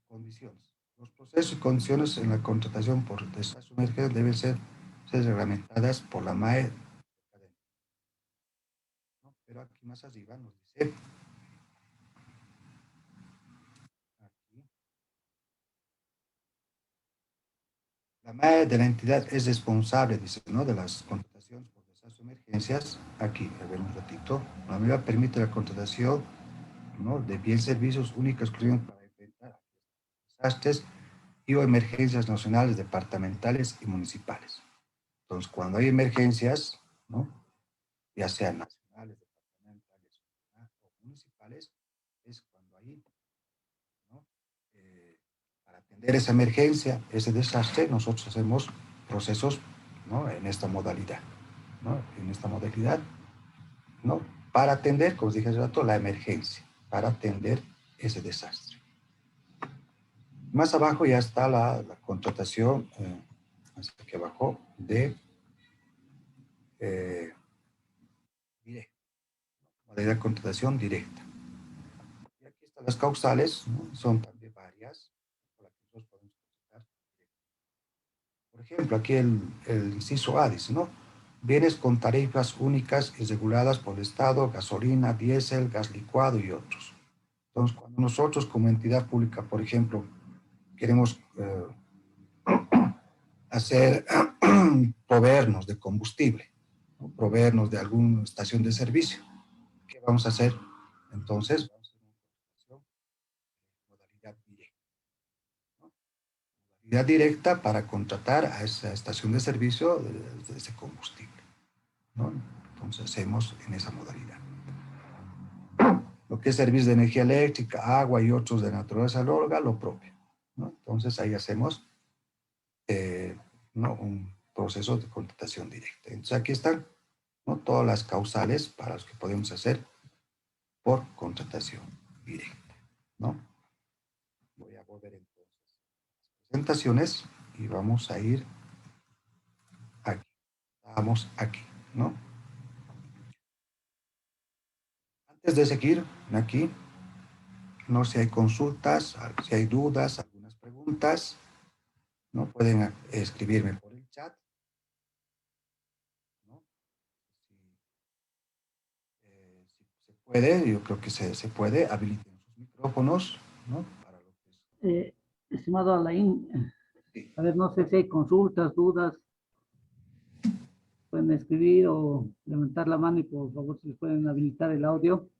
Condiciones. Los procesos y condiciones en la contratación por desastre de emergencia deben ser reglamentadas por la MAE, ¿no? Pero aquí más arriba nos dice, aquí, la MAE de la entidad es responsable, dice, ¿no? De las contrataciones por desastres o emergencias. Aquí, a ver un ratito. La MAE permite la contratación, ¿no? De bienes y servicios únicos exclusivamente para enfrentar desastres y o emergencias nacionales, departamentales y municipales. Entonces, cuando hay emergencias, ¿no? Ya sean nacionales, departamentales o municipales, es cuando hay, ¿no? Para atender esa emergencia, ese desastre, nosotros hacemos procesos, ¿no? En esta modalidad, ¿no? En esta modalidad, ¿no? Para atender, como dije hace rato, la emergencia, para atender ese desastre. Más abajo ya está la contratación, hasta aquí abajo, de directa, modalidad de contratación directa. Y aquí están las causales, ¿no? Son también varias, por las que nosotros podemos contratar. Por ejemplo, aquí el inciso A dice, ¿no? Bienes con tarifas únicas y reguladas por el Estado, gasolina, diésel, gas licuado y otros. Entonces, cuando nosotros como entidad pública, por ejemplo, queremos hacer, proveernos de combustible, ¿no? Proveernos de alguna estación de servicio, ¿qué vamos a hacer? Entonces, vamos a hacer una contratación modalidad directa, ¿no? Modalidad directa para contratar a esa estación de servicio de ese combustible, ¿no? Entonces hacemos en esa modalidad. Lo que es servicio de energía eléctrica, agua y otros de naturaleza lógica, lo propio, ¿no? Entonces ahí hacemos, ¿no? Un proceso de contratación directa. Entonces aquí están, ¿no? Todas las causales para los que podemos hacer por contratación directa, ¿no? Voy a volver entonces a las presentaciones y vamos a ir aquí. Vamos aquí, ¿no? Antes de seguir aquí, no sé si hay consultas, si hay dudas, algunas preguntas, ¿no? Pueden escribirme por el chat, ¿no? Si se puede, yo creo que se puede, habiliten sus micrófonos, ¿no? Para lo que
Estimado Alain,
sí.
a ver, no sé si hay consultas, dudas, pueden escribir o levantar la mano y por favor si les pueden habilitar el audio.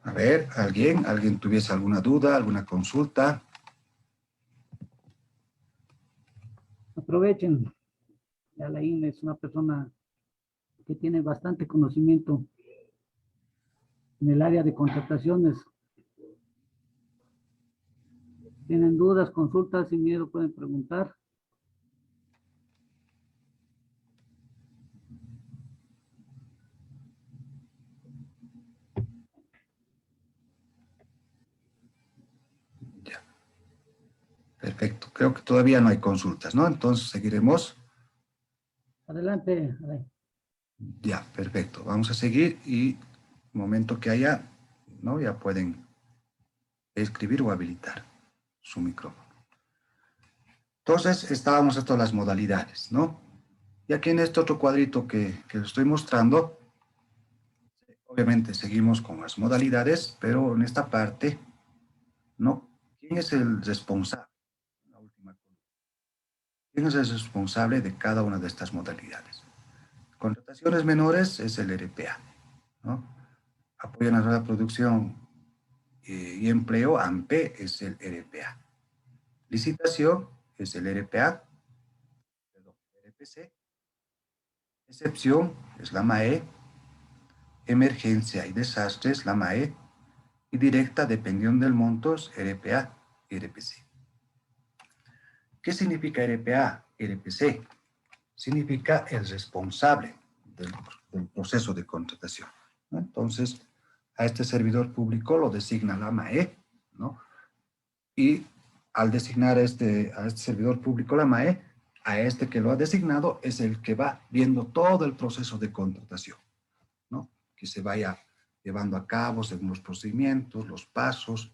A ver, ¿alguien tuviese alguna duda, alguna consulta?
Aprovechen, Alain es una persona que tiene bastante conocimiento en el área de contrataciones. Tienen dudas, consultas, sin miedo pueden preguntar.
Ya, perfecto. Creo que todavía no hay consultas, ¿no? Entonces seguiremos.
Adelante, Alain.
Ya, perfecto. Vamos a seguir y momento que haya, ¿no? Ya pueden escribir o habilitar su micrófono. Entonces, estábamos hasta las modalidades, ¿no? Y aquí en este otro cuadrito que les estoy mostrando, obviamente seguimos con las modalidades, pero en esta parte, ¿no? ¿Quién es el responsable? La última columna. ¿Quién es el responsable de cada una de estas modalidades? Contrataciones menores es el RPA, ¿no? Apoyo a la producción y empleo, AMPE, es el RPA. Licitación es el RPA, perdón, RPC. Excepción es la MAE. Emergencia y desastres, la MAE. Y directa, dependiendo del monto, es RPA y RPC. ¿Qué significa RPA, RPC? Significa el responsable del proceso de contratación, ¿no? Entonces, a este servidor público lo designa la MAE, ¿no? Y al designar a este servidor público la MAE, a este que lo ha designado es el que va viendo todo el proceso de contratación, ¿no? Que se vaya llevando a cabo según los procedimientos, los pasos,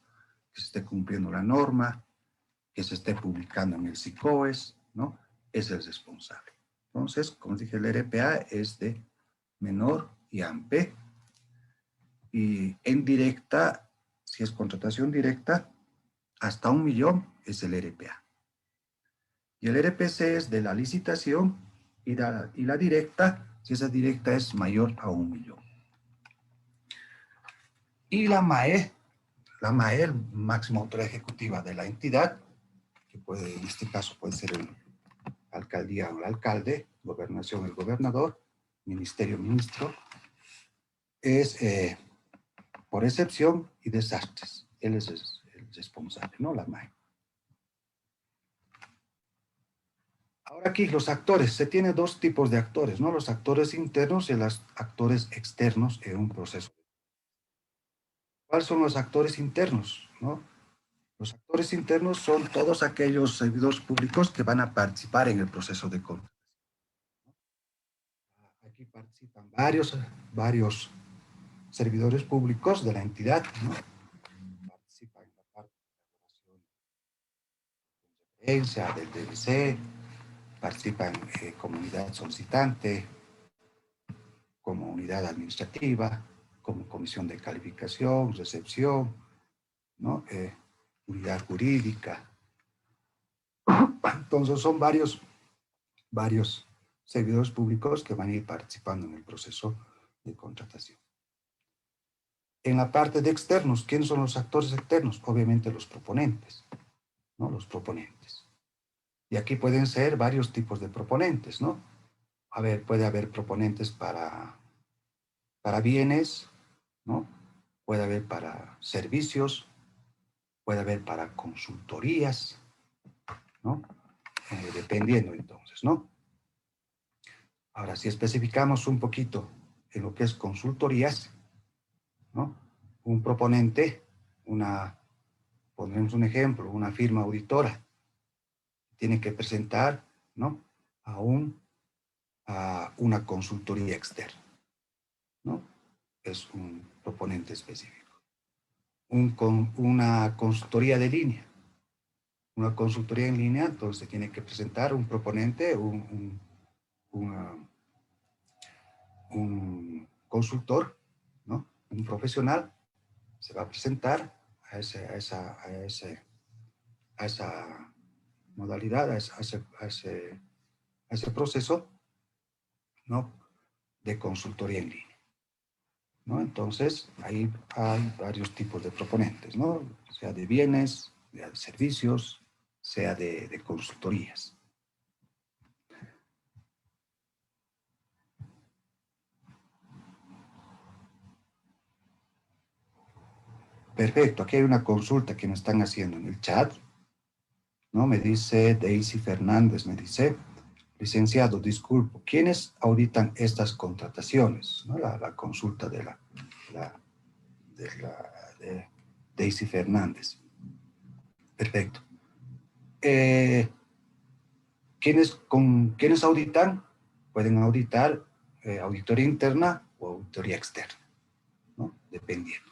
que se esté cumpliendo la norma, que se esté publicando en el SICOES, ¿no? Es el responsable. Entonces, como dije, el RPA es de menor y AMPE. Y en directa, si es contratación directa, hasta 1 millón es el RPA. Y el RPC es de la licitación y la directa, si esa directa es mayor a 1 millón. Y la MAE, el máximo autoridad ejecutiva de la entidad, que puede, en este caso puede ser el alcaldía o el alcalde, gobernación el gobernador, ministerio ministro, es por excepción y desastres. Él es el responsable, ¿no? La MAE. Ahora aquí los actores, se tiene dos tipos de actores, ¿no? Los actores internos y los actores externos en un proceso. ¿Cuáles son los actores internos, no? Los actores internos son todos aquellos servidores públicos que van a participar en el proceso de contratación. Aquí participan varios servidores públicos de la entidad, ¿no? Participan en la parte de elaboración de referencia del DBC, participan comunidad solicitante, como unidad administrativa, como comisión de calificación, recepción, ¿no? Unidad jurídica. Entonces son varios servidores públicos que van a ir participando en el proceso de contratación. En la parte de externos, ¿quiénes son los actores externos? Obviamente los proponentes, ¿no? Los proponentes. Y aquí pueden ser varios tipos de proponentes, ¿no? puede haber proponentes para bienes, ¿no? Puede haber para servicios, puede haber para consultorías, ¿no? Dependiendo entonces, ¿no? Ahora, si especificamos un poquito en lo que es consultorías, ¿no? Un proponente, pondremos un ejemplo, una firma auditora, tiene que presentar, ¿no? A una consultoría externa, ¿no? Es un proponente específico. Una consultoría de línea. Una consultoría en línea, entonces tiene que presentar un proponente, un consultor, ¿no? Un profesional, se va a presentar a esa modalidad, a ese proceso, ¿no? De consultoría en línea, ¿no? Entonces, ahí hay varios tipos de proponentes, ¿no? Sea de bienes, de servicios, sea de consultorías. Perfecto, aquí hay una consulta que me están haciendo en el chat, ¿no? Me dice Daisy Fernández, me dice, licenciado, disculpo, ¿quiénes auditan estas contrataciones? ¿No? La consulta de de Daisy Fernández. Perfecto. ¿Quiénes auditan? Pueden auditar auditoría interna o auditoría externa, ¿no? Dependiendo.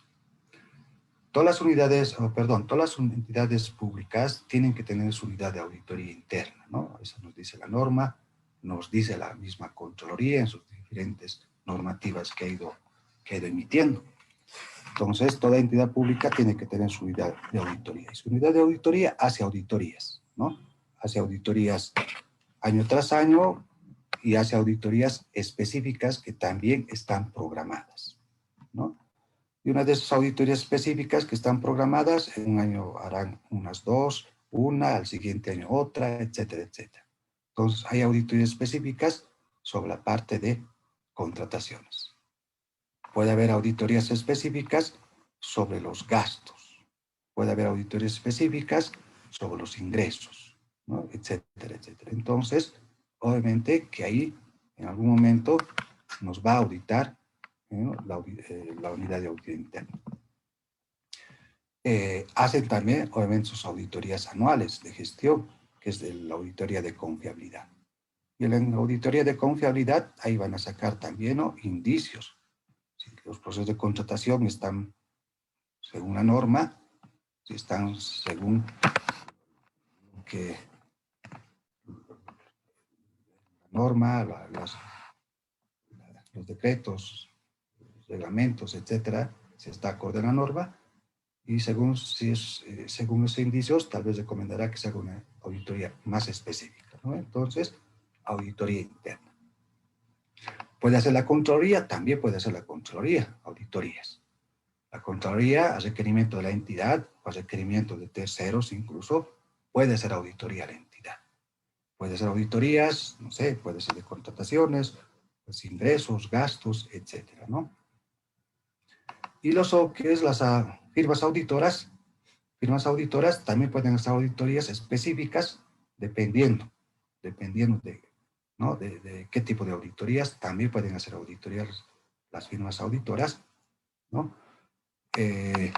Todas las unidades públicas tienen que tener su unidad de auditoría interna, ¿no? Eso nos dice la norma, nos dice la misma Contraloría en sus diferentes normativas que ha ido emitiendo. Entonces, toda entidad pública tiene que tener su unidad de auditoría. Y su unidad de auditoría hace auditorías, ¿no? Hace auditorías año tras año y hace auditorías específicas que también están programadas, ¿no? Y una de esas auditorías específicas que están programadas, en un año harán unas dos, una, al siguiente año otra, etcétera, etcétera. Entonces, hay auditorías específicas sobre la parte de contrataciones. Puede haber auditorías específicas sobre los gastos. Puede haber auditorías específicas sobre los ingresos, ¿no? Etcétera, etcétera. Entonces, obviamente que ahí, en algún momento, nos va a auditar, ¿no? La unidad de auditoría interna. Hacen también, obviamente, sus auditorías anuales de gestión, que es de la auditoría de confiabilidad. Y en la auditoría de confiabilidad, ahí van a sacar también, ¿no? Indicios. Si los procesos de contratación están según la norma, si están según que la norma, los decretos, los reglamentos, etcétera, se está acorde a la norma, y según esos indicios, tal vez recomendará que se haga una auditoría más específica, ¿no? Entonces, auditoría interna. Puede hacer la Contraloría, también puede hacer la Contraloría, auditorías. La Contraloría, a requerimiento de la entidad, o a requerimiento de terceros incluso, puede hacer auditoría a la entidad. Puede ser auditorías, no sé, puede ser de contrataciones, pues ingresos, gastos, etcétera, ¿no? Y que es las firmas auditoras también pueden hacer auditorías específicas dependiendo de, ¿no? de qué tipo de auditorías. También pueden hacer auditorías las firmas auditoras, ¿no? Que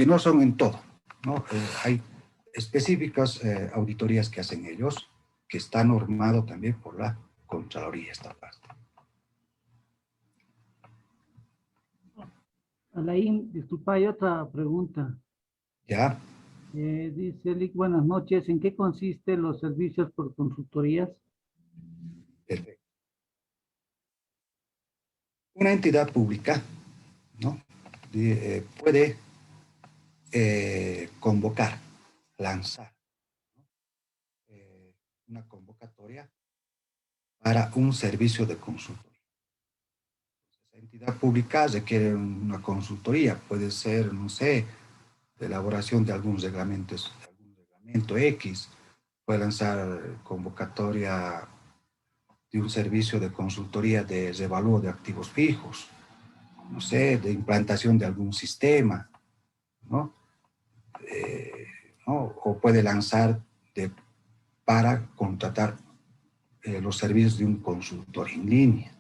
no son en todo, ¿no? Hay específicas auditorías que hacen ellos, que está normado también por la Contraloría esta parte.
Alain, disculpa, hay otra pregunta.
¿Ya?
Dice Lick, buenas noches. ¿En qué consisten los servicios por consultorías?
Perfecto. Una entidad pública, ¿no? Puede convocar, lanzar, ¿no? Una convocatoria para un servicio de consultoría. Esa entidad pública requiere una consultoría, puede ser, no sé, de elaboración de algún reglamento X, puede lanzar convocatoria un servicio de consultoría de revalúo de activos fijos, no sé, de implantación de algún sistema, ¿no? ¿No? O puede lanzar para contratar los servicios de un consultor en línea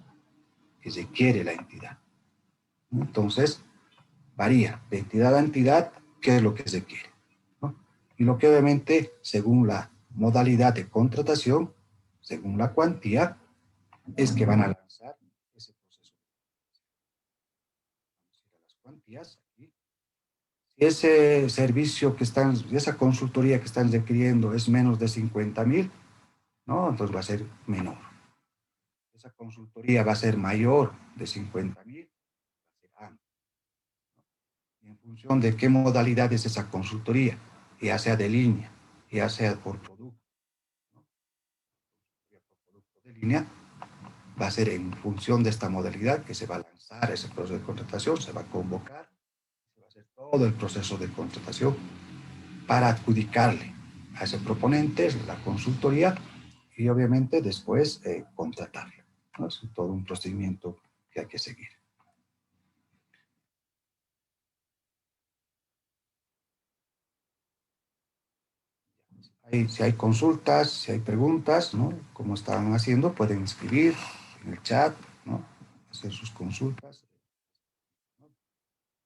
que requiere la entidad. Entonces, varía de entidad a entidad qué es lo que se quiere, ¿no? Y lo que obviamente, según la modalidad de contratación, según la cuantía, es que van a lanzar ese proceso. Las cuantías aquí. Si ese servicio que están, esa consultoría que están requiriendo es menos de 50,000, ¿no? Entonces va a ser menor. Esa consultoría va a ser mayor de 50,000, va a ser amplia. Y en función de qué modalidad es esa consultoría, ya sea de línea, ya sea por producto, ¿no? Por producto de línea, va a ser en función de esta modalidad que se va a lanzar ese proceso de contratación, se va a convocar, se va a hacer todo el proceso de contratación para adjudicarle a ese proponente la consultoría y obviamente después contratarle, ¿no? Es todo un procedimiento que hay que seguir. Si hay consultas, si hay preguntas, ¿no? Como estaban haciendo, pueden escribir en el chat, ¿no? Hacer sus consultas.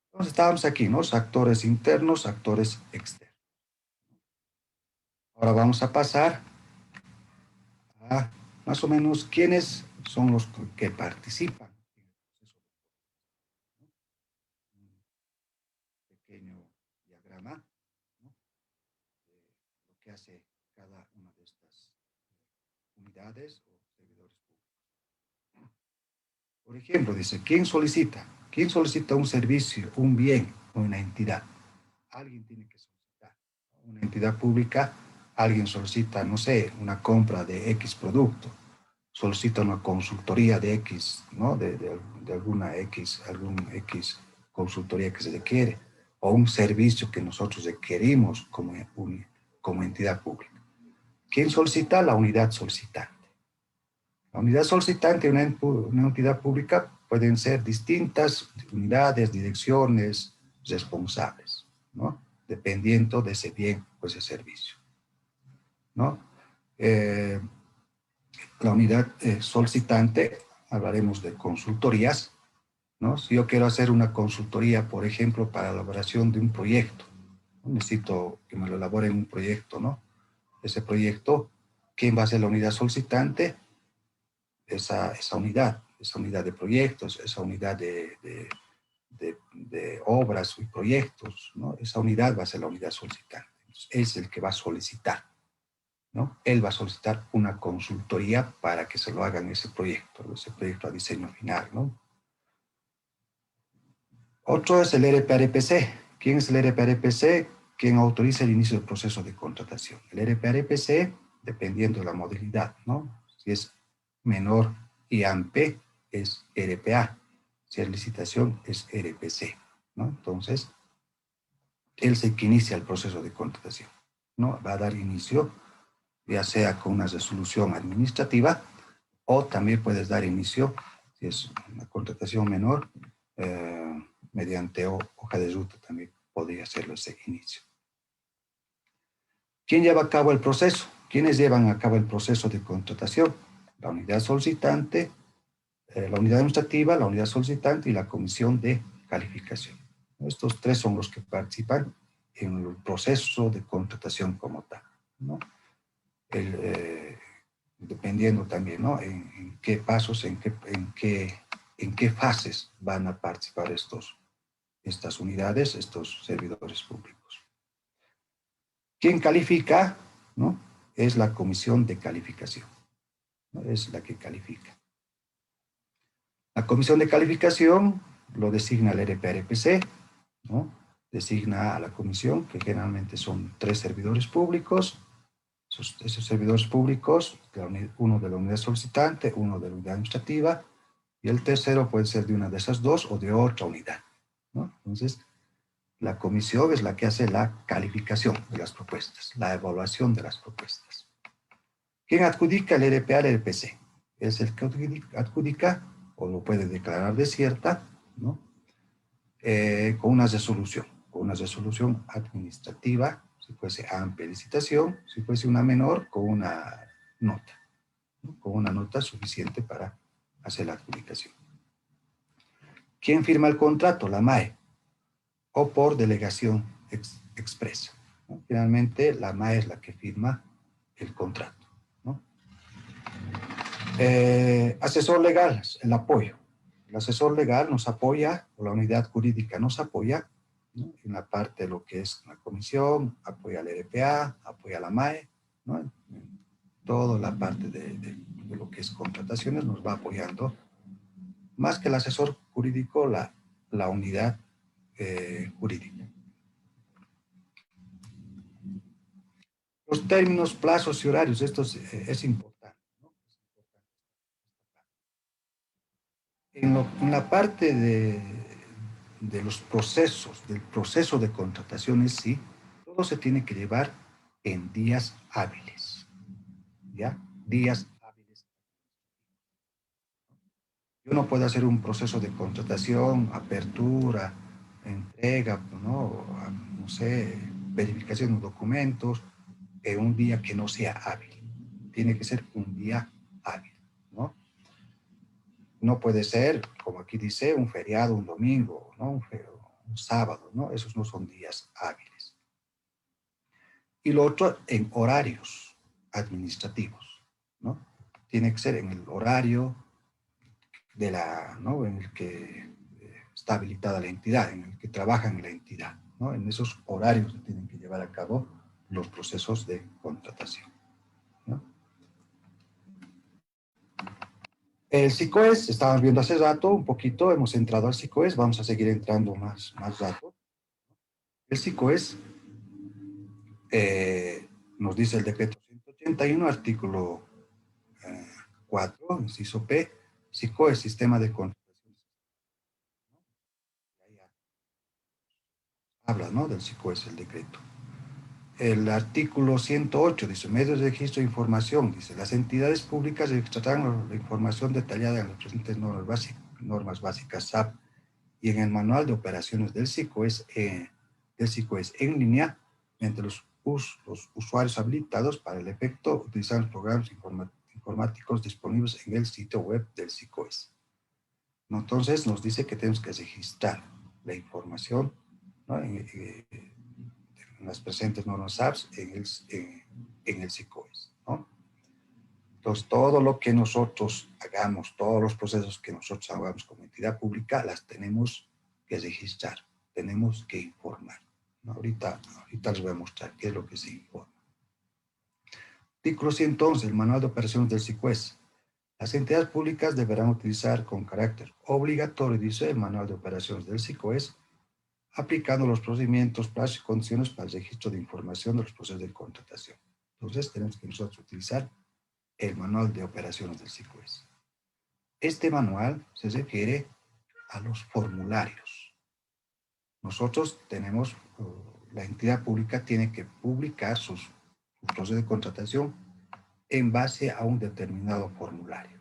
Entonces estábamos aquí, ¿no? Los actores internos, actores externos. Ahora vamos a pasar a más o menos quiénes son los que participan en el proceso. Un pequeño diagrama, ¿no? Lo que hace cada una de estas unidades o servidores públicos. Por ejemplo, dice, ¿quién solicita? ¿Quién solicita un servicio, un bien o una entidad? Alguien tiene que solicitar. Una entidad pública, alguien solicita, no sé, una compra de X producto, solicita una consultoría de X, ¿no? De alguna X, algún X consultoría que se requiere, o un servicio que nosotros requerimos como entidad pública. ¿Quién solicita? La unidad solicitante. La unidad solicitante de una entidad pública pueden ser distintas unidades, direcciones, responsables, ¿no? Dependiendo de ese bien o ese servicio, ¿no? La unidad solicitante, hablaremos de consultorías, ¿no? Si yo quiero hacer una consultoría, por ejemplo, para la elaboración de un proyecto, ¿no? Necesito que me lo elaboren un proyecto, ¿no? Ese proyecto, ¿quién va a ser la unidad solicitante? Esa unidad de proyectos, esa unidad de obras y proyectos, ¿no? Esa unidad va a ser la unidad solicitante. Entonces, es el que va a solicitar, ¿no? Él va a solicitar una consultoría para que se lo hagan ese proyecto a diseño final, ¿no? Otro es el RPRPC. ¿Quién es el RPRPC? Quien autoriza el inicio del proceso de contratación. El RPRPC, dependiendo de la modalidad, ¿no? Si es menor y AMP, es RPA. Si es licitación, es RPC, ¿no? Entonces, él es el que inicia el proceso de contratación, ¿no? Va a dar inicio, ya sea con una resolución administrativa, o también puedes dar inicio, si es una contratación menor, mediante hoja de ruta también podría hacerlo ese inicio. ¿Quién lleva a cabo el proceso? ¿Quiénes llevan a cabo el proceso de contratación? La unidad solicitante, la unidad administrativa, la unidad solicitante y la comisión de calificación. Estos tres son los que participan en el proceso de contratación como tal, ¿no? Dependiendo también, ¿no? En qué pasos, en qué fases van a participar estas unidades, estos servidores públicos. ¿Quién califica? ¿No? Es la comisión de calificación, ¿no? Es la que califica. La comisión de calificación lo designa el RPRPC, ¿no? Designa a la comisión, que generalmente son 3 servidores públicos. Esos servidores públicos, uno de la unidad solicitante, uno de la unidad administrativa, y el tercero puede ser de una de esas dos o de otra unidad, ¿no? Entonces, la comisión es la que hace la calificación de las propuestas, la evaluación de las propuestas. ¿Quién adjudica el RPA al RPC? es el que adjudica o lo puede declarar desierta, ¿no? Con una resolución administrativa, si fuese amplia licitación, si fuese una menor, con una nota, ¿no? Con una nota suficiente para hacer la adjudicación. ¿Quién firma el contrato? La MAE, o por delegación expresa, ¿no? Finalmente, la MAE es la que firma el contrato, ¿no? Asesor legal, el apoyo. El asesor legal nos apoya, o la unidad jurídica nos apoya, ¿no? En la parte de lo que es la comisión, apoya al EDPA, apoya a la MAE, ¿no? En toda la parte de lo que es contrataciones nos va apoyando. Más que el asesor jurídico, la unidad jurídica. Los términos, plazos y horarios, esto es importante, ¿no? En la parte de los procesos, del proceso de contrataciones, sí, todo se tiene que llevar en días hábiles, ¿ya? Días hábiles. Yo no puedo hacer un proceso de contratación, apertura, entrega, ¿no? No sé, verificación de documentos, en un día que no sea hábil. Tiene que ser un día hábil, ¿no? No puede ser, como aquí dice, un feriado, un domingo, ¿no? Un sábado, ¿no? Esos no son días hábiles. Y lo otro, en horarios administrativos, ¿no? Tiene que ser en el horario de ¿no? En el que está habilitada la entidad, en el que trabaja en la entidad, ¿no? En esos horarios se tienen que llevar a cabo los procesos de contratación, ¿no? El SICOES, estábamos viendo hace rato un poquito, hemos entrado al SICOES, vamos a seguir entrando más rato. El SICOES nos dice el decreto 181, artículo 4, inciso P, SICOES, sistema de contrataciones. Ahí habla, ¿no? Del SICOES, el decreto. El artículo 108 dice, medios de registro de información, dice, las entidades públicas registrarán la información detallada en las presentes normas básicas SAP y en el manual de operaciones del SICOES en línea entre los usuarios habilitados para el efecto utilizar los programas informáticos disponibles en el sitio web del SICOES. Entonces nos dice que tenemos que registrar la información, ¿no? En las presentes normas apps en el SICOES, ¿no? Entonces, todo lo que nosotros hagamos, todos los procesos que nosotros hagamos como entidad pública, las tenemos que registrar, tenemos que informar, ¿no? Ahorita les voy a mostrar qué es lo que se informa. Artículo 111, el manual de operaciones del SICOES. Las entidades públicas deberán utilizar con carácter obligatorio, dice el manual de operaciones del SICOES, aplicando los procedimientos, plazos y condiciones para el registro de información de los procesos de contratación. Entonces, tenemos que nosotros utilizar el manual de operaciones del SICOES. Este manual se refiere a los formularios. Nosotros tenemos, la entidad pública tiene que publicar sus procesos de contratación en base a un determinado formulario.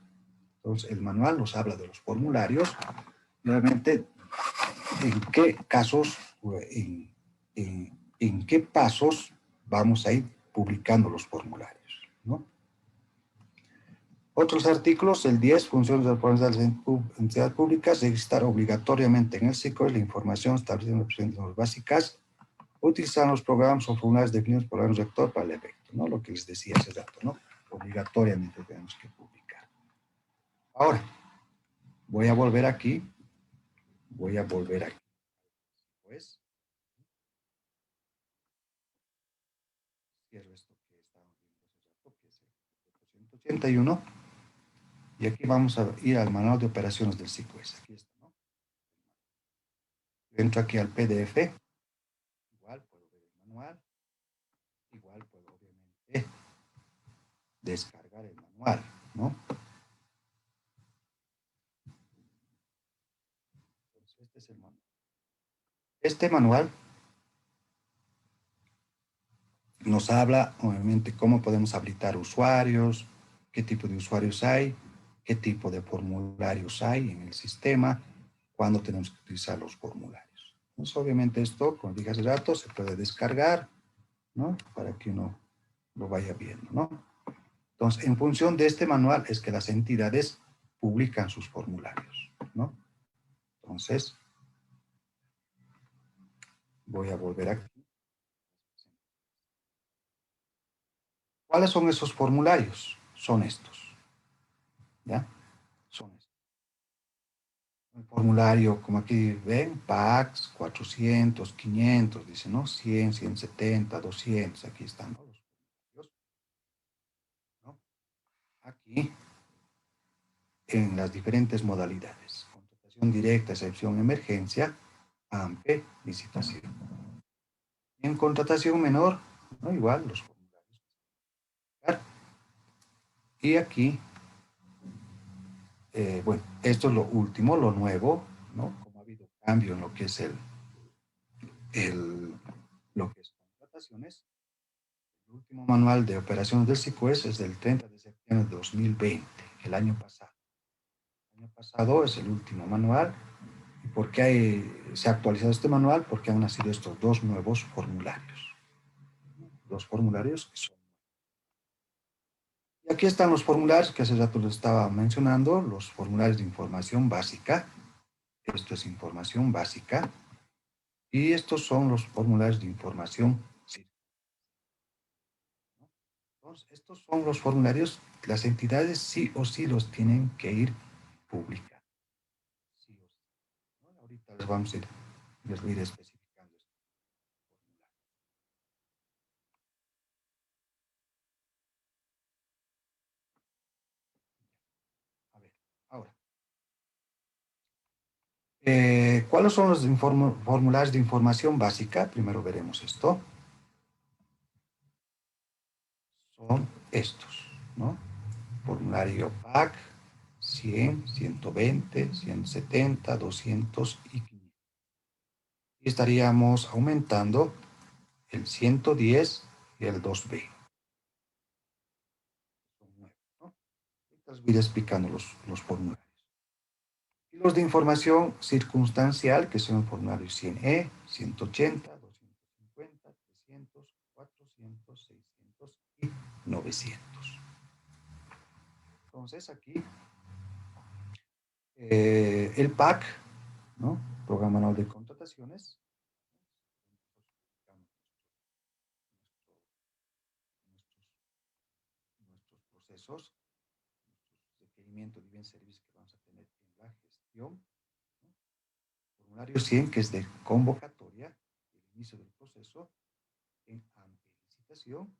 Entonces, el manual nos habla de los formularios, realmente en qué casos, en qué pasos vamos a ir publicando los formularios, ¿no? Otros artículos, el 10, funciones de las entidades públicas, registrar obligatoriamente en el SICOES la información establecida en las presentes normas básicas, utilizar los programas o formularios definidos por el rector para el efecto, ¿no? Lo que les decía hace rato, ¿no? Obligatoriamente tenemos que publicar. Ahora, voy a volver aquí. Pues, cierro esto que estábamos viendo hace rato, que es el 181. Y aquí vamos a ir al manual de operaciones del SICOES. Aquí está, ¿no? Entro aquí al PDF. Igual puedo ver el manual. Igual puedo, obviamente, descargar el manual, ¿no? Entonces, este es el manual. Este manual nos habla, obviamente, cómo podemos habilitar usuarios, qué tipo de usuarios hay, qué tipo de formularios hay en el sistema, cuándo tenemos que utilizar los formularios. Entonces, obviamente esto, como dije hace rato, se puede descargar, ¿no? Para que uno lo vaya viendo, ¿no? Entonces, en función de este manual es que las entidades publican sus formularios, ¿no? Entonces, voy a volver aquí. ¿Cuáles son esos formularios? Son estos, ¿ya? Son estos. El formulario, como aquí ven, PACS, 400, 500, dice, ¿no? 100, 170, 200, aquí están, ¿no? Los formularios, ¿no? Aquí, en las diferentes modalidades. Contratación directa, excepción, emergencia, AMPE, licitación. En contratación menor, ¿no? Igual, los formularios. Y aquí, bueno, esto es lo último, lo nuevo, ¿no? Como ha habido cambio en lo que es lo que es contrataciones. El último manual de operaciones del SICUES es del 30 de septiembre de 2020, el año pasado. El año pasado es el último manual. ¿Y por qué se ha actualizado este manual? Porque han nacido estos dos nuevos formularios. Dos formularios que son. Y aquí están los formularios que hace rato les estaba mencionando, los formularios de información básica. Esto es información básica. Y estos son los formularios de información. Entonces, estos son los formularios, las entidades sí o sí los tienen que ir publicando. Sí o sí, ¿no? Ahorita les voy a ir especificando esto. A ver, ahora. ¿Cuáles son los formularios de información básica? Primero veremos esto. Son estos, ¿no? Formulario PAC, 100, 120, 170, 200 y 500. Y estaríamos aumentando el 110 y el 2B. Son 9, ¿no? Les voy a ir explicando los formularios. Y los de información circunstancial, que son el formulario 100E, 180, 250, 300, 400, 600 y 900. Entonces aquí, el PAC, ¿no? Programa Anual de Contrataciones. Nuestros procesos, nuestros requerimientos de bien servicio que vamos a tener en la gestión. ¿No? Formulario 100, que es de convocatoria, el inicio del proceso, en licitación.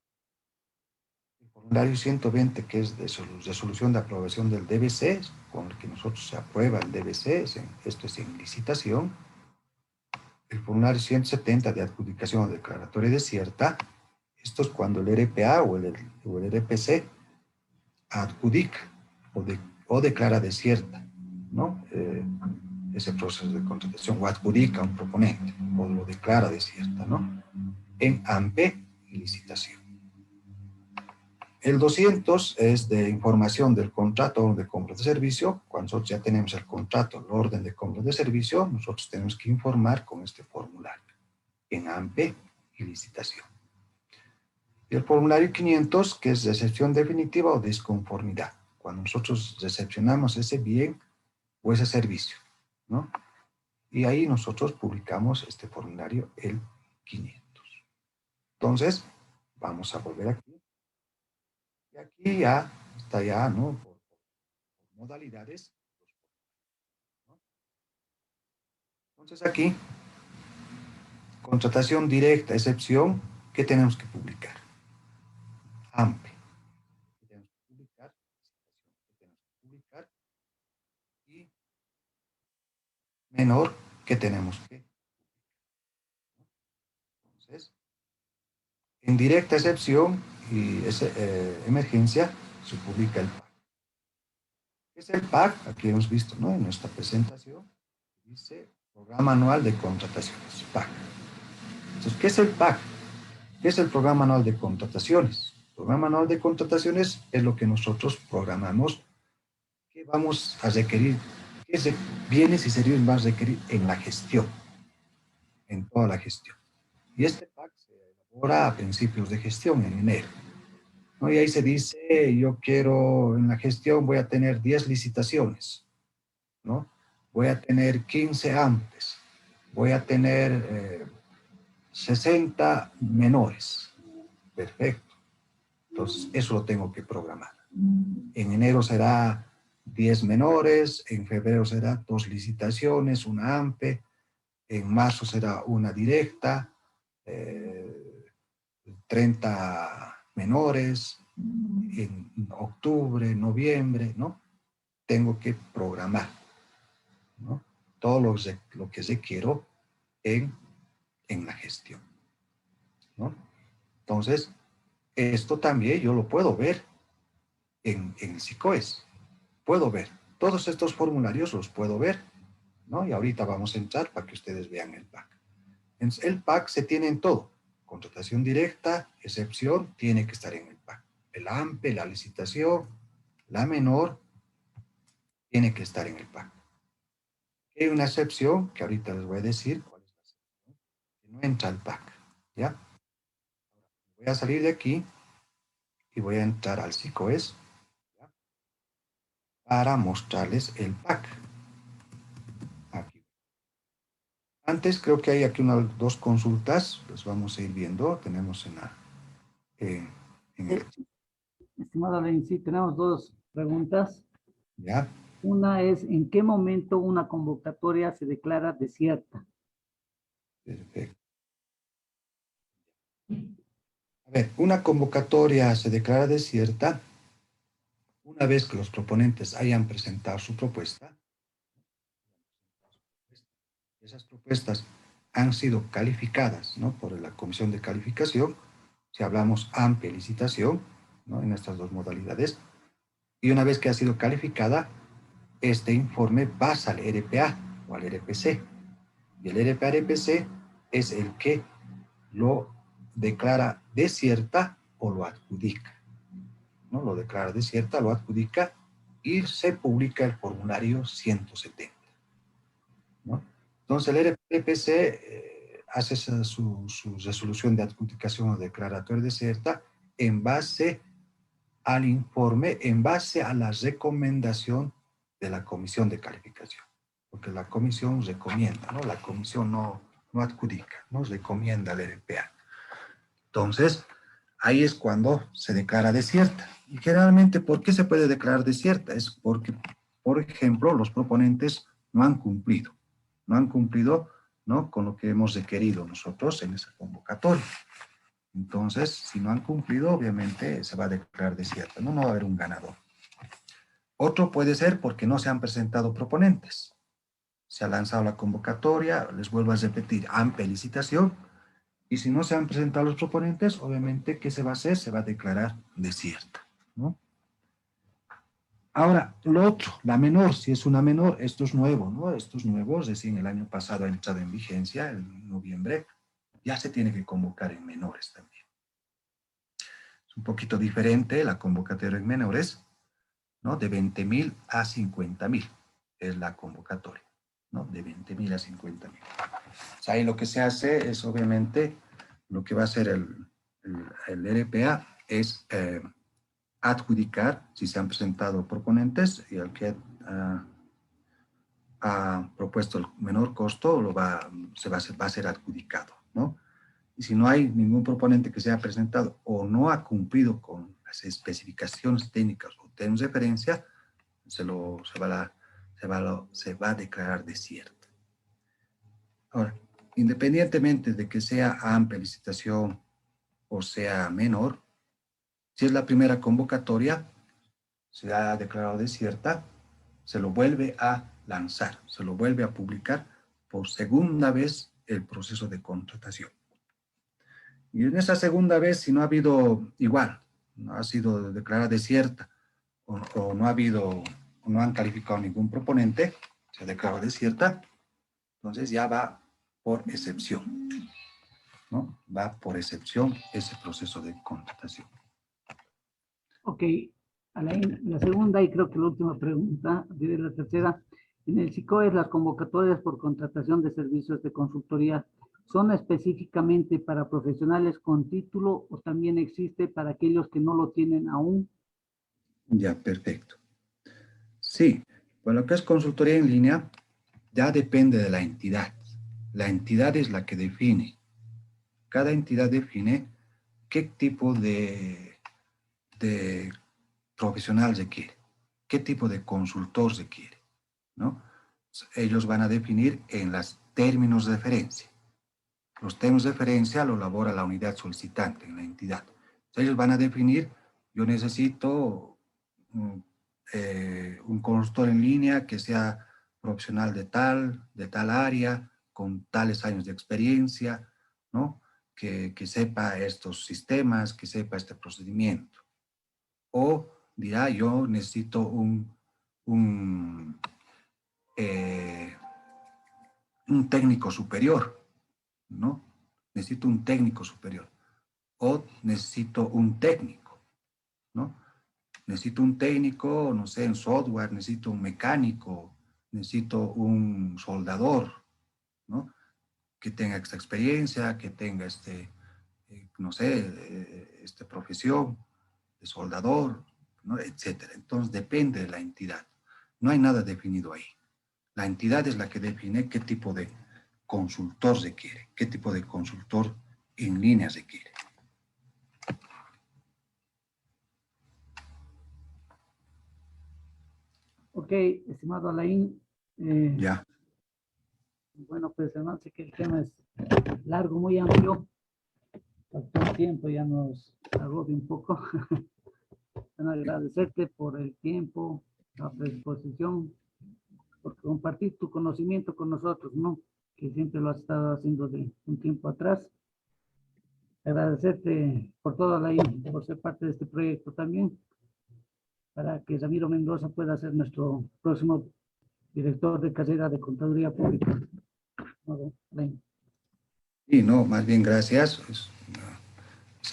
El formulario 120, que es de resolución de aprobación del DBC, con el que nosotros se aprueba el DBC, esto es en licitación. El formulario 170 de adjudicación o declaratoria desierta, esto es cuando el RPA o el RPC adjudica o declara desierta, ¿no? Ese proceso de contratación, o adjudica a un proponente, o lo declara desierta, ¿no? En AMPE y licitación. El 200 es de información del contrato de compra de servicio. Cuando nosotros ya tenemos el contrato, el orden de compra de servicio, nosotros tenemos que informar con este formulario en AMPE y licitación. Y el formulario 500, que es recepción definitiva o disconformidad. Cuando nosotros recepcionamos ese bien o ese servicio, ¿no? Y ahí nosotros publicamos este formulario, el 500. Entonces, vamos a volver aquí. Y aquí ya está ya, ¿no? Por modalidades. ¿No? Entonces aquí, contratación directa, excepción, ¿qué tenemos que publicar? AMPE. ¿Qué tenemos que publicar? ¿Qué tenemos que publicar? Y menor, ¿qué tenemos que publicar? Entonces, en directa excepción y emergencia, se publica el PAC. ¿Qué es el PAC? Aquí hemos visto, ¿no? En nuestra presentación, dice Programa Anual de Contrataciones, PAC. Entonces, ¿qué es el PAC? ¿Qué es el Programa Anual de Contrataciones? El Programa Anual de Contrataciones es lo que nosotros programamos ¿qué vamos a requerir? ¿Qué bienes y servicios va a requerir en la gestión? En toda la gestión. Y este PAC se elabora a principios de gestión, en enero, ¿no? Y ahí se dice, yo quiero, en la gestión voy a tener 10 licitaciones, ¿no? Voy a tener 15 AMPES, voy a tener 60 menores. Perfecto. Entonces, eso lo tengo que programar. En enero será 10 menores, en febrero será 2 licitaciones, una AMPE, en marzo será una directa, 30 menores, en octubre, noviembre, ¿no? Tengo que programar, ¿no? Todo lo que requiero en la gestión, ¿no? Entonces, esto también yo lo puedo ver en SICOES. Puedo ver. Todos estos formularios los puedo ver, ¿no? Y ahorita vamos a entrar para que ustedes vean el PAC. El PAC se tiene en todo. Contratación directa, excepción, tiene que estar en el PAC. El AMPE, la licitación, la menor, tiene que estar en el PAC. Hay una excepción que ahorita les voy a decir cuál es la excepción, que no entra al PAC, ¿ya? Voy a salir de aquí y voy a entrar al SICOES, ¿ya? Para mostrarles el PAC. Aquí. Antes creo que hay aquí dos consultas, las vamos a ir viendo. Tenemos en el...
Estimado Alain, sí, tenemos dos preguntas.
¿Ya?
Una es, ¿en qué momento una convocatoria se declara desierta?
Perfecto. A ver, una convocatoria se declara desierta una vez que los proponentes hayan presentado su propuesta. Esas propuestas han sido calificadas, ¿no?, por la comisión de calificación, si hablamos amplia licitación, ¿no?, en estas dos modalidades, y una vez que ha sido calificada, este informe pasa al RPA o al RPC, y el RPA-RPC es el que lo declara desierta o lo adjudica, ¿no? Lo declara desierta, lo adjudica y se publica el formulario 170, ¿no? Entonces el RPC hace su resolución de adjudicación o declaratoria desierta en base al informe, en base a la recomendación de la comisión de calificación. Porque la comisión recomienda, ¿no? La comisión no adjudica, no recomienda al RPA. Entonces, ahí es cuando se declara desierta. Y generalmente, ¿por qué se puede declarar desierta? Es porque, por ejemplo, los proponentes no han cumplido, ¿no?, con lo que hemos requerido nosotros en esa convocatoria. Entonces, si no han cumplido, obviamente se va a declarar desierta, no va a haber un ganador. Otro puede ser porque no se han presentado proponentes. Se ha lanzado la convocatoria, les vuelvo a repetir, amplia licitación, y si no se han presentado los proponentes, obviamente, ¿qué se va a hacer? Se va a declarar desierta, ¿no? Ahora, lo otro, la menor, si es una menor, esto es nuevo, ¿no? Esto es nuevo, recién el año pasado ha entrado en vigencia, en noviembre, ya se tiene que convocar en menores también. Es un poquito diferente la convocatoria en menores, ¿no? De 20,000 a 50,000 es la convocatoria, ¿no? De 20,000 a 50,000. O sea, ahí lo que se hace es, obviamente, lo que va a hacer el RPA es adjudicar, si se han presentado proponentes, y el que ha propuesto el menor costo va a ser adjudicado, ¿no? Y si no hay ningún proponente que se haya presentado o no ha cumplido con las especificaciones técnicas o términos de referencia, se va a declarar desierto. Ahora, independientemente de que sea amplia licitación o sea menor, si es la primera convocatoria, se ha declarado desierta, se lo vuelve a lanzar, se lo vuelve a publicar por segunda vez el proceso de contratación. Y en esa segunda vez, si no ha habido igual, no ha sido declarada desierta o no ha habido, o no han calificado ningún proponente, se declara desierta, entonces ya va por excepción, ¿no? Va por excepción ese proceso de contratación.
Ok, Alain, la segunda y creo que la última pregunta, diré la tercera. En el SICOES, las convocatorias por contratación de servicios de consultoría son específicamente para profesionales con título o también existe para aquellos que no lo tienen aún.
Ya, perfecto. Sí, pues lo que es consultoría en línea ya depende de la entidad. La entidad es la que define. Cada entidad define qué tipo de profesional se quiere, qué tipo de consultor se quiere, ¿no? Ellos van a definir en los términos de referencia. Los términos de referencia lo elabora la unidad solicitante en la entidad. Entonces, ellos van a definir, yo necesito un consultor en línea que sea profesional de tal área, con tales años de experiencia, ¿no? Que sepa estos sistemas, que sepa este procedimiento. O dirá, yo necesito un técnico superior, ¿no? Necesito un técnico superior. O necesito un técnico, ¿no? Necesito un técnico, no sé, en software, necesito un mecánico, necesito un soldador, ¿no? Que tenga esta experiencia, que tenga no sé, esta profesión de soldador, ¿no? Etcétera. Entonces depende de la entidad. No hay nada definido ahí. La entidad es la que define qué tipo de consultor se quiere, qué tipo de consultor en línea se quiere.
Ok, estimado Alain.
Ya.
Bueno, pues además sé que el tema es largo, muy amplio. Todo el tiempo ya nos agobia un poco. Bueno, agradecerte por el tiempo, la predisposición, por compartir tu conocimiento con nosotros, ¿no? Que siempre lo has estado haciendo de un tiempo atrás. Agradecerte por todo, Alain, por ser parte de este proyecto también, para que Ramiro Mendoza pueda ser nuestro próximo director de carrera de Contaduría Pública. ¿No, Alain?
Y no, más bien gracias. Es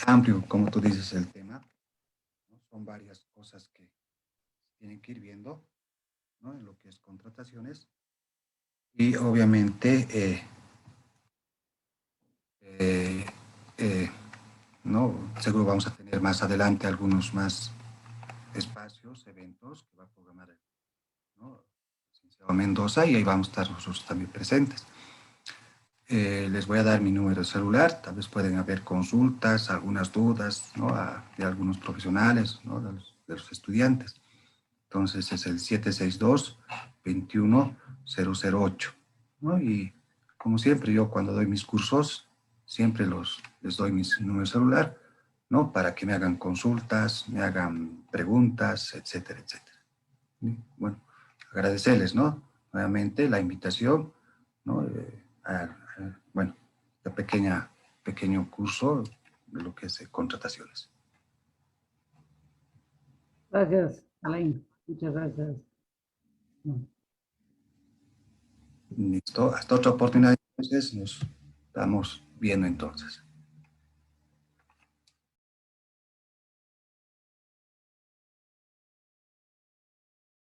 amplio, como tú dices, el tema, ¿no? Son varias cosas que tienen que ir viendo, ¿no? En lo que es contrataciones. Y obviamente, eh, eh, ¿no? Seguro vamos a tener más adelante algunos más espacios, eventos que va a programar, ¿no? El licenciado Mendoza, y ahí vamos a estar nosotros también presentes. Les voy a dar mi número de celular, tal vez pueden haber consultas, algunas dudas, ¿no? De algunos profesionales, ¿no? De los estudiantes. Entonces es el 762-21008, ¿no? Y como siempre, yo cuando doy mis cursos, siempre les doy mi número de celular, ¿no? Para que me hagan consultas, me hagan preguntas, etcétera, etcétera. ¿Sí? Bueno, agradecerles, ¿no? Nuevamente la invitación, ¿no? Bueno, este pequeño curso de lo que es contrataciones.
Gracias, Alain. Muchas gracias.
Listo, hasta otra oportunidad, entonces nos estamos viendo entonces.